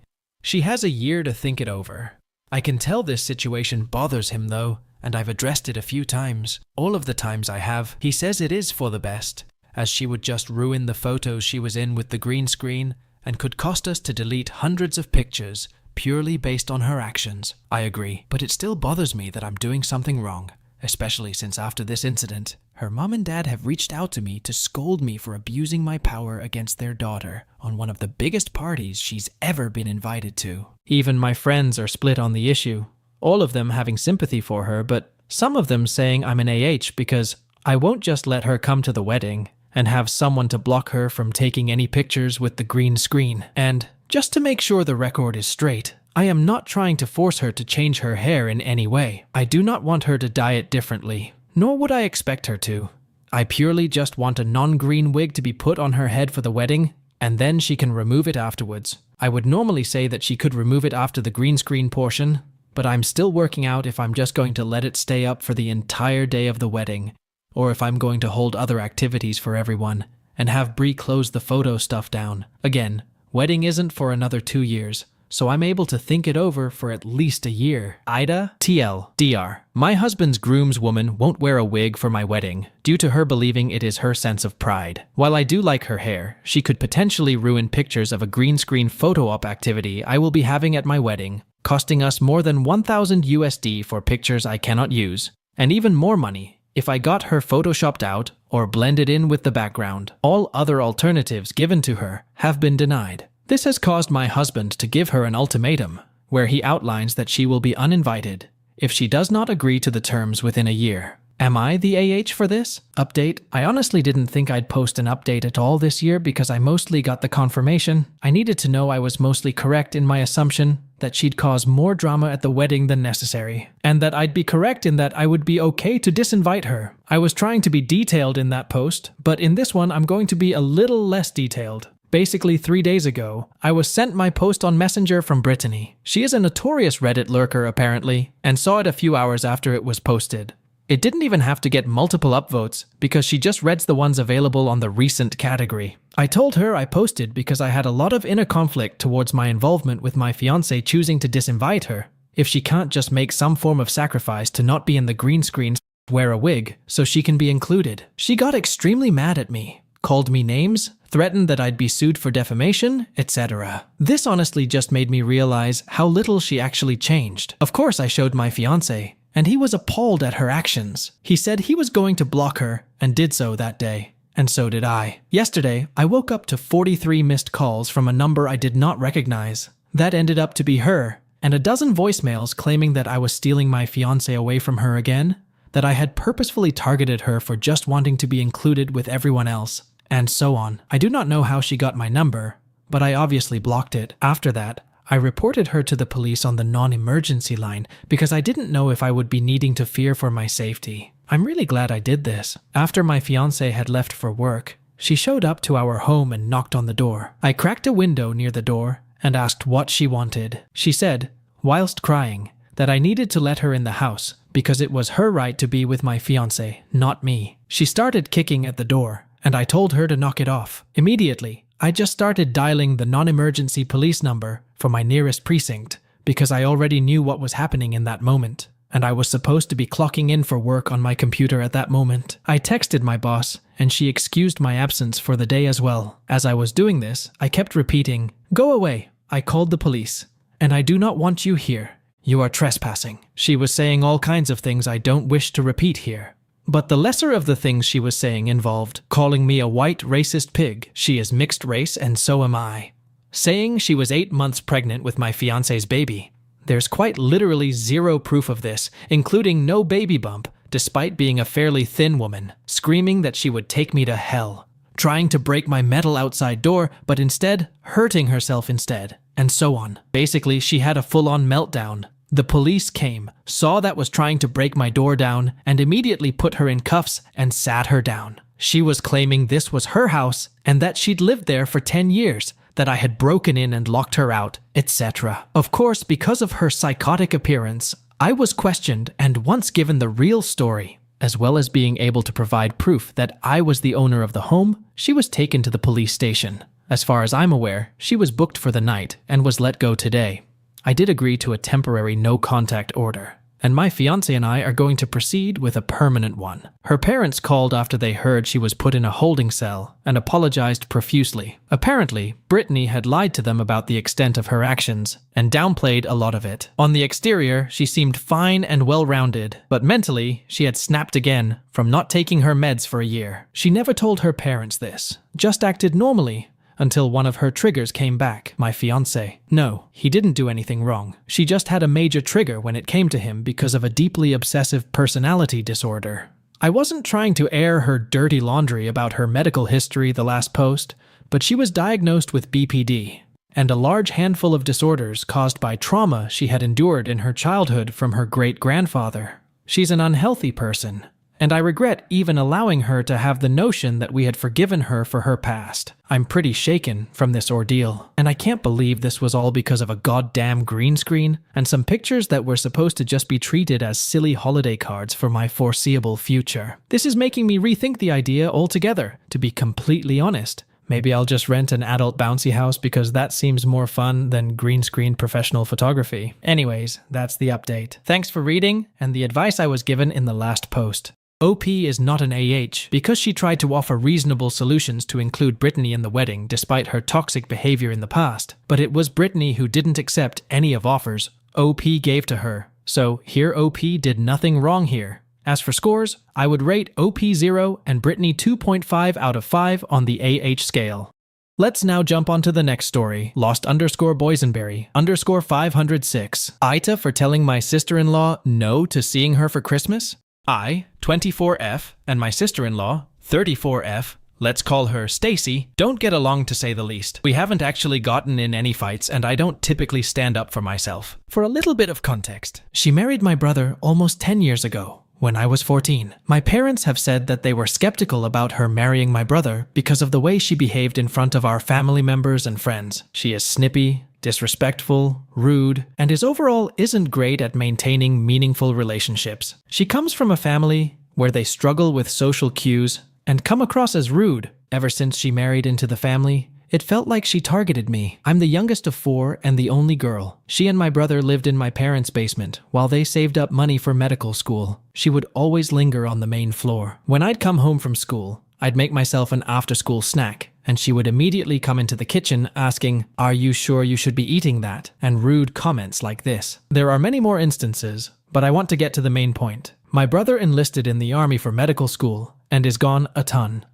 She has a year to think it over. I can tell this situation bothers him though, and I've addressed it a few times. All of the times I have, he says it is for the best, as she would just ruin the photos she was in with the green screen and could cost us to delete hundreds of pictures purely based on her actions. I agree, but it still bothers me that I'm doing something wrong, especially since after this incident, her mom and dad have reached out to me to scold me for abusing my power against their daughter on one of the biggest parties she's ever been invited to. Even my friends are split on the issue, all of them having sympathy for her, but some of them saying I'm an because I won't just let her come to the wedding and have someone to block her from taking any pictures with the green screen. And just to make sure the record is straight, I am not trying to force her to change her hair in any way. I do not want her to dye it differently, nor would I expect her to. I purely just want a non-green wig to be put on her head for the wedding, and then she can remove it afterwards. I would normally say that she could remove it after the green screen portion, but I'm still working out if I'm just going to let it stay up for the entire day of the wedding, or if I'm going to hold other activities for everyone, and have Brie close the photo stuff down. Again, wedding isn't for another 2 years, so I'm able to think it over for at least a year. AITA, TL, DR. My husband's groomswoman won't wear a wig for my wedding, due to her believing it is her sense of pride. While I do like her hair, she could potentially ruin pictures of a green screen photo op activity I will be having at my wedding, costing us more than 1,000 USD for pictures I cannot use, and even more money if I got her photoshopped out or blended in with the background. All other alternatives given to her have been denied. This has caused my husband to give her an ultimatum, where he outlines that she will be uninvited if she does not agree to the terms within a year. Am I the AH for this? Update. I honestly didn't think I'd post an update at all this year because I mostly got the confirmation. I needed to know I was mostly correct in my assumption that she'd cause more drama at the wedding than necessary, and that I'd be correct in that I would be okay to disinvite her. I was trying to be detailed in that post, but in this one I'm going to be a little less detailed. Basically 3 days ago, I was sent my post on Messenger from Brittany. She is a notorious Reddit lurker apparently, and saw it a few hours after it was posted. It didn't even have to get multiple upvotes because she just reads the ones available on the recent category. I told her I posted because I had a lot of inner conflict towards my involvement with my fiancé choosing to disinvite her, if she can't just make some form of sacrifice to not be in the green screen, wear a wig, so she can be included. She got extremely mad at me, called me names, threatened that I'd be sued for defamation, etc. This honestly just made me realize how little she actually changed. Of course I showed my fiancé, and he was appalled at her actions. He said he was going to block her, and did so that day. And so did I. Yesterday, I woke up to 43 missed calls from a number I did not recognize. That ended up to be her, and a dozen voicemails claiming that I was stealing my fiancé away from her again, that I had purposefully targeted her for just wanting to be included with everyone else, and so on. I do not know how she got my number, but I obviously blocked it. After that, I reported her to the police on the non-emergency line because I didn't know if I would be needing to fear for my safety. I'm really glad I did this. After my fiancé had left for work, she showed up to our home and knocked on the door. I cracked a window near the door and asked what she wanted. She said, whilst crying, that I needed to let her in the house because it was her right to be with my fiancé, not me. She started kicking at the door, and I told her to knock it off. Immediately, I just started dialing the non-emergency police number for my nearest precinct because I already knew what was happening in that moment, and I was supposed to be clocking in for work on my computer at that moment. I texted my boss, and she excused my absence for the day as well. As I was doing this, I kept repeating, "Go away. I called the police, and I do not want you here. You are trespassing." She was saying all kinds of things I don't wish to repeat here. But the lesser of the things she was saying involved calling me a white racist pig. She is mixed race and so am I. Saying she was 8 months pregnant with my fiancé's baby. There's quite literally zero proof of this, including no baby bump, despite being a fairly thin woman. Screaming that she would take me to hell. Trying to break my metal outside door, but instead hurting herself instead. And so on. Basically, she had a full-on meltdown. The police came, saw that was trying to break my door down, and immediately put her in cuffs and sat her down. She was claiming this was her house and that she'd lived there for 10 years, that I had broken in and locked her out, etc. Of course, because of her psychotic appearance, I was questioned and once given the real story. As well as being able to provide proof that I was the owner of the home, she was taken to the police station. As far as I'm aware, she was booked for the night and was let go today. I did agree to a temporary no-contact order, and my fiancé and I are going to proceed with a permanent one. Her parents called after they heard she was put in a holding cell and apologized profusely. Apparently, Brittany had lied to them about the extent of her actions and downplayed a lot of it. On the exterior, she seemed fine and well-rounded, but mentally, she had snapped again from not taking her meds for a year. She never told her parents this, just acted normally until one of her triggers came back, my fiancé. No, he didn't do anything wrong. She just had a major trigger when it came to him because of a deeply obsessive personality disorder. I wasn't trying to air her dirty laundry about her medical history the last post, but she was diagnosed with BPD, and a large handful of disorders caused by trauma she had endured in her childhood from her great-grandfather. She's an unhealthy person, and I regret even allowing her to have the notion that we had forgiven her for her past. I'm pretty shaken from this ordeal, and I can't believe this was all because of a goddamn green screen and some pictures that were supposed to just be treated as silly holiday cards for my foreseeable future. This is making me rethink the idea altogether, to be completely honest. Maybe I'll just rent an adult bouncy house because that seems more fun than green screen professional photography. Anyways, that's the update. Thanks for reading and the advice I was given in the last post. OP is not an AH because she tried to offer reasonable solutions to include Brittany in the wedding despite her toxic behavior in the past. But it was Brittany who didn't accept any of offers OP gave to her. So here OP did nothing wrong here. As for scores, I would rate OP 0 and Brittany 2.5 out of 5 on the AH scale. Let's now jump onto the next story. Lost_Boysenberry_506. AITA for telling my sister-in-law no to seeing her for Christmas? I, 24F, and my sister-in-law, 34F, let's call her Stacy, don't get along to say the least. We haven't actually gotten in any fights and I don't typically stand up for myself. For a little bit of context, she married my brother almost 10 years ago. When I was 14. My parents have said that they were skeptical about her marrying my brother because of the way she behaved in front of our family members and friends. She is snippy, disrespectful, rude, and overall isn't great at maintaining meaningful relationships. She comes from a family where they struggle with social cues and come across as rude. Ever since she married into the family, it felt like she targeted me. I'm the youngest of 4 and the only girl. She and my brother lived in my parents' basement while they saved up money for medical school. She would always linger on the main floor. When I'd come home from school, I'd make myself an after-school snack, and she would immediately come into the kitchen asking, "Are you sure you should be eating that?" and rude comments like this. There are many more instances, but I want to get to the main point. My brother enlisted in the army for medical school and is gone a ton.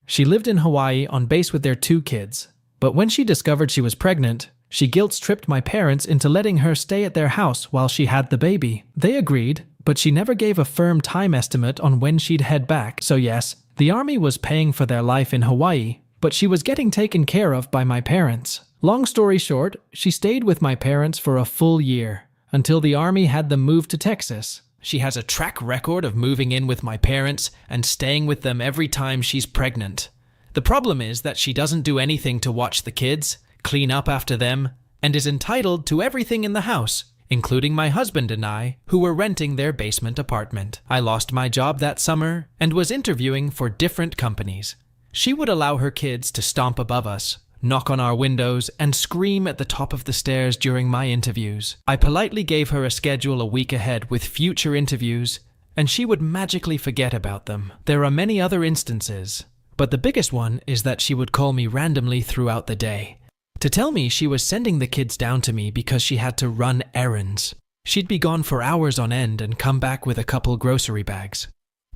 She lived in Hawaii on base with their 2 kids, but when she discovered she was pregnant, she guilt-tripped my parents into letting her stay at their house while she had the baby. They agreed, but she never gave a firm time estimate on when she'd head back. So yes, the army was paying for their life in Hawaii, but she was getting taken care of by my parents. Long story short, she stayed with my parents for a full year, until the army had them move to Texas. She has a track record of moving in with my parents and staying with them every time she's pregnant. The problem is that she doesn't do anything to watch the kids, clean up after them, and is entitled to everything in the house, including my husband and I, who were renting their basement apartment. I lost my job that summer and was interviewing for different companies. She would allow her kids to stomp above us, knock on our windows, and scream at the top of the stairs during my interviews. I politely gave her a schedule a week ahead with future interviews, and she would magically forget about them. There are many other instances, but the biggest one is that she would call me randomly throughout the day to tell me she was sending the kids down to me because she had to run errands. She'd be gone for hours on end and come back with a couple grocery bags.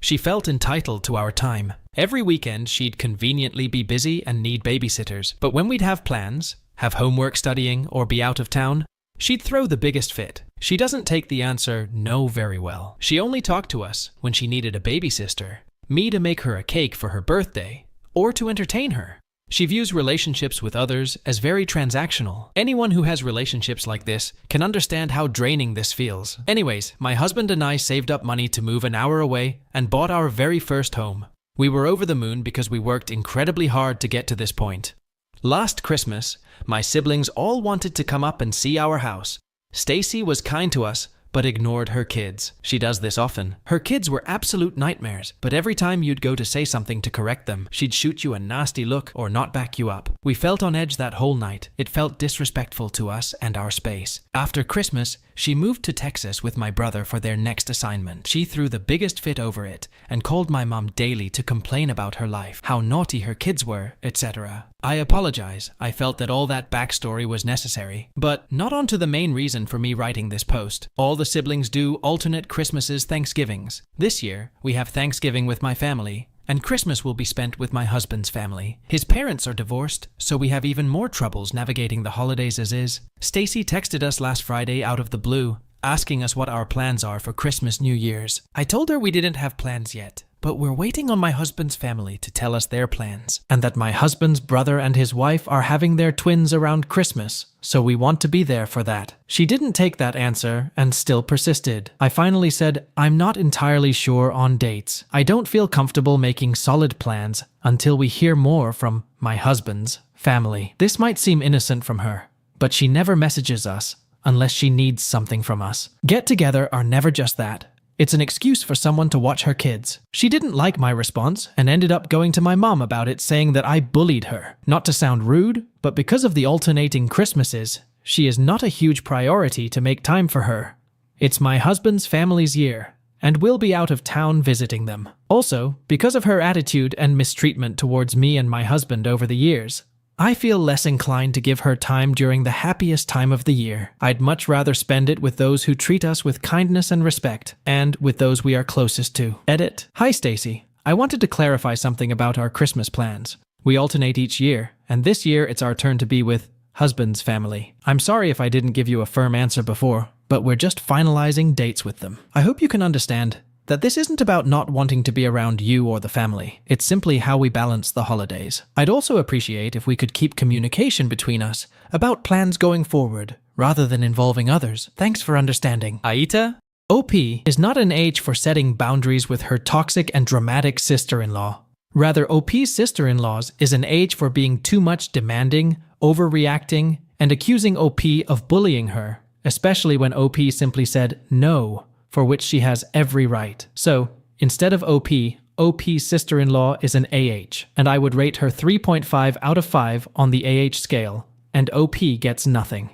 She felt entitled to our time. Every weekend, she'd conveniently be busy and need babysitters. But when we'd have plans, have homework studying, or be out of town, she'd throw the biggest fit. She doesn't take the answer no very well. She only talked to us when she needed a baby sister, me to make her a cake for her birthday, or to entertain her. She views relationships with others as very transactional. Anyone who has relationships like this can understand how draining this feels. Anyways, my husband and I saved up money to move an hour away and bought our very first home. We were over the moon because we worked incredibly hard to get to this point. Last Christmas, my siblings all wanted to come up and see our house. Stacy was kind to us, but ignored her kids. She does this often. Her kids were absolute nightmares, but every time you'd go to say something to correct them, she'd shoot you a nasty look or not back you up. We felt on edge that whole night. It felt disrespectful to us and our space. After Christmas, she moved to Texas with my brother for their next assignment. She threw the biggest fit over it and called my mom daily to complain about her life, how naughty her kids were, etc. I apologize. I felt that all that backstory was necessary. But not onto the main reason for me writing this post. All the siblings do alternate Christmases, Thanksgivings. This year, we have Thanksgiving with my family, and Christmas will be spent with my husband's family. His parents are divorced, so we have even more troubles navigating the holidays as is. Stacy texted us last Friday out of the blue, asking us what our plans are for Christmas, New Year's. I told her we didn't have plans yet, but we're waiting on my husband's family to tell us their plans, and that my husband's brother and his wife are having their twins around Christmas, so we want to be there for that. She didn't take that answer and still persisted. I finally said, I'm not entirely sure on dates. I don't feel comfortable making solid plans until we hear more from my husband's family. This might seem innocent from her, but she never messages us unless she needs something from us. Get-together are never just that. It's an excuse for someone to watch her kids. She didn't like my response and ended up going to my mom about it, saying that I bullied her. Not to sound rude, but because of the alternating Christmases, she is not a huge priority to make time for her. It's my husband's family's year, and we'll be out of town visiting them. Also, because of her attitude and mistreatment towards me and my husband over the years, I feel less inclined to give her time during the happiest time of the year. I'd much rather spend it with those who treat us with kindness and respect, and with those we are closest to. Edit. Hi Stacy. I wanted to clarify something about our Christmas plans. We alternate each year, and this year it's our turn to be with husband's family. I'm sorry if I didn't give you a firm answer before, but we're just finalizing dates with them. I hope you can understand that this isn't about not wanting to be around you or the family. It's simply how we balance the holidays. I'd also appreciate if we could keep communication between us about plans going forward, rather than involving others. Thanks for understanding. AITA? OP is not an age for setting boundaries with her toxic and dramatic sister-in-law. Rather, OP's sister-in-laws is an age for being too much demanding, overreacting, and accusing OP of bullying her, especially when OP simply said no, for which she has every right. So, instead of OP's sister-in-law is an AH, and I would rate her 3.5 out of 5 on the AH scale, and OP gets nothing.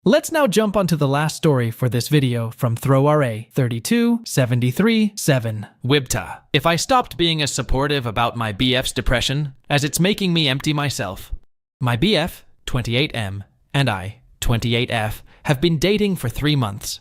Let's now jump onto the last story for this video from ThrowRA 32737. Wibta. If I stopped being as supportive about my BF's depression, as it's making me empty myself. My BF, 28M, and I, 28F, have been dating for 3 months.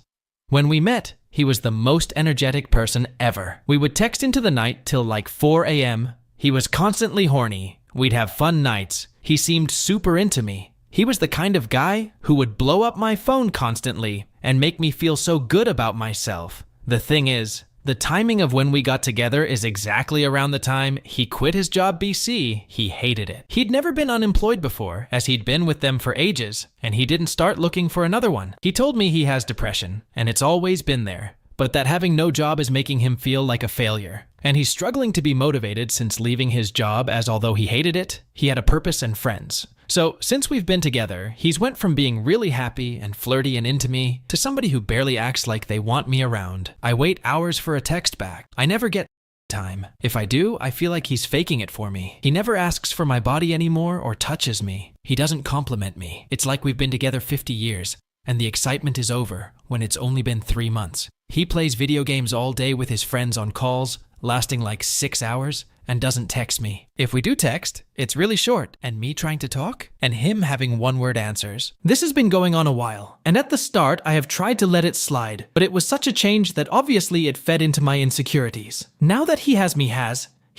When we met, he was the most energetic person ever. We would text into the night till like 4 a.m. He was constantly horny. We'd have fun nights. He seemed super into me. He was the kind of guy who would blow up my phone constantly and make me feel so good about myself. The thing is, the timing of when we got together is exactly around the time he quit his job BC. He hated it. He'd never been unemployed before, as he'd been with them for ages, and he didn't start looking for another one. He told me he has depression, and it's always been there, but that having no job is making him feel like a failure. And he's struggling to be motivated since leaving his job, as although he hated it, he had a purpose and friends. So, since we've been together, he's went from being really happy and flirty and into me to somebody who barely acts like they want me around. I wait hours for a text back. I never get time. If I do, I feel like he's faking it for me. He never asks for my body anymore or touches me. He doesn't compliment me. It's like we've been together 50 years, and the excitement is over when it's only been 3 months. He plays video games all day with his friends on calls, lasting like 6 hours, and doesn't text me. If we do text, it's really short, and me trying to talk, and him having one-word answers. This has been going on a while, and at the start I have tried to let it slide, but it was such a change that obviously it fed into my insecurities. Now that he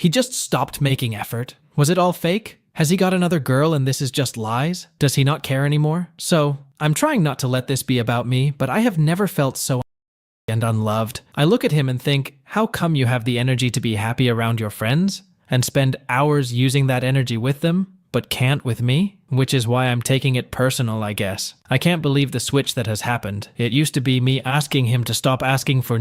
just stopped making effort. Was it all fake? Has he got another girl and this is just lies? Does he not care anymore? So, I'm trying not to let this be about me, but I have never felt so and unloved. I look at him and think, how come you have the energy to be happy around your friends and spend hours using that energy with them, but can't with me? Which is why I'm taking it personal, I guess. I can't believe the switch that has happened. It used to be me asking him to stop asking for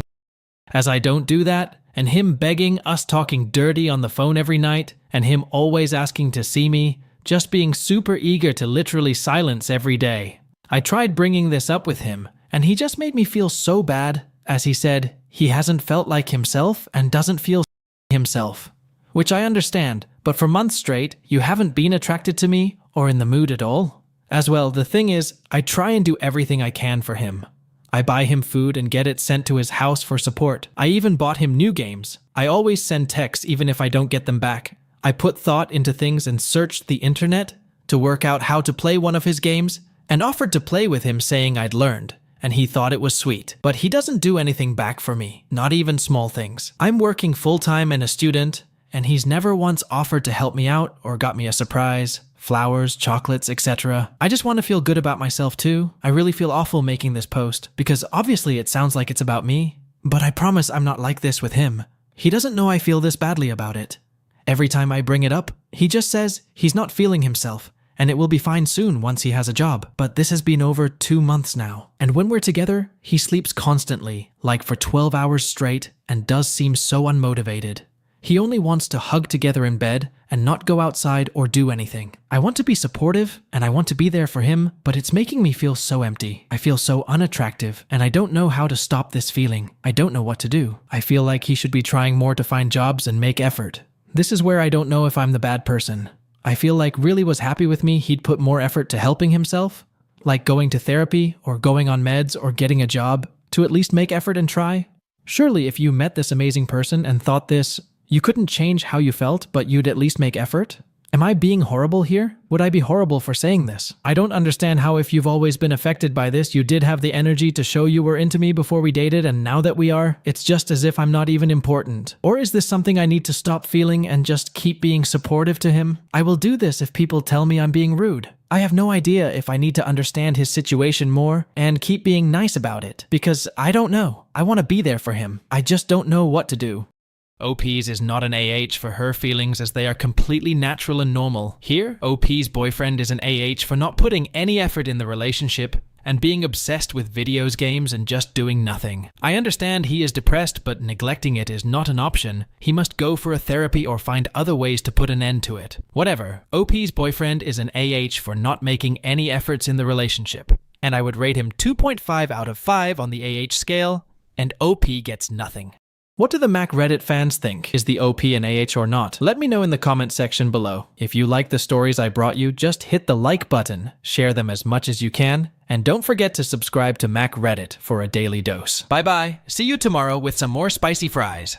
as I don't do that, and him begging, us talking dirty on the phone every night, and him always asking to see me, just being super eager to literally silence every day. I tried bringing this up with him, and he just made me feel so bad. As he said, he hasn't felt like himself and doesn't feel himself. Which I understand, but for months straight, you haven't been attracted to me or in the mood at all. As well, the thing is, I try and do everything I can for him. I buy him food and get it sent to his house for support. I even bought him new games. I always send texts even if I don't get them back. I put thought into things and searched the internet to work out how to play one of his games and offered to play with him saying I'd learned. And he thought it was sweet. But he doesn't do anything back for me, not even small things. I'm working full-time and a student, and he's never once offered to help me out or got me a surprise, flowers, chocolates, etc. I just want to feel good about myself too. I really feel awful making this post, because obviously it sounds like it's about me, but I promise I'm not like this with him. He doesn't know I feel this badly about it. Every time I bring it up, he just says he's not feeling himself, and it will be fine soon once he has a job. But this has been over 2 months now. And when we're together, he sleeps constantly, like for 12 hours straight, and does seem so unmotivated. He only wants to hug together in bed and not go outside or do anything. I want to be supportive and I want to be there for him, but it's making me feel so empty. I feel so unattractive and I don't know how to stop this feeling. I don't know what to do. I feel like he should be trying more to find jobs and make effort. This is where I don't know if I'm the bad person. I feel like really was happy with me, he'd put more effort to helping himself, like going to therapy or going on meds or getting a job, to at least make effort and try. Surely if you met this amazing person and thought this, you couldn't change how you felt, but you'd at least make effort? Am I being horrible here? Would I be horrible for saying this? I don't understand how if you've always been affected by this, you did have the energy to show you were into me before we dated, and now that we are, it's just as if I'm not even important. Or is this something I need to stop feeling and just keep being supportive to him? I will do this if people tell me I'm being rude. I have no idea if I need to understand his situation more and keep being nice about it, because I don't know. I want to be there for him. I just don't know what to do. OP's is not an AH for her feelings as they are completely natural and normal. Here, OP's boyfriend is an AH for not putting any effort in the relationship and being obsessed with videos, games, and just doing nothing. I understand he is depressed, but neglecting it is not an option. He must go for a therapy or find other ways to put an end to it. Whatever, OP's boyfriend is an AH for not making any efforts in the relationship. And I would rate him 2.5 out of 5 on the AH scale, and OP gets nothing. What do the Mac Reddit fans think? Is the OP an AH or not? Let me know in the comment section below. If you like the stories I brought you, just hit the like button, share them as much as you can, and don't forget to subscribe to Mac Reddit for a daily dose. Bye bye. See you tomorrow with some more spicy fries.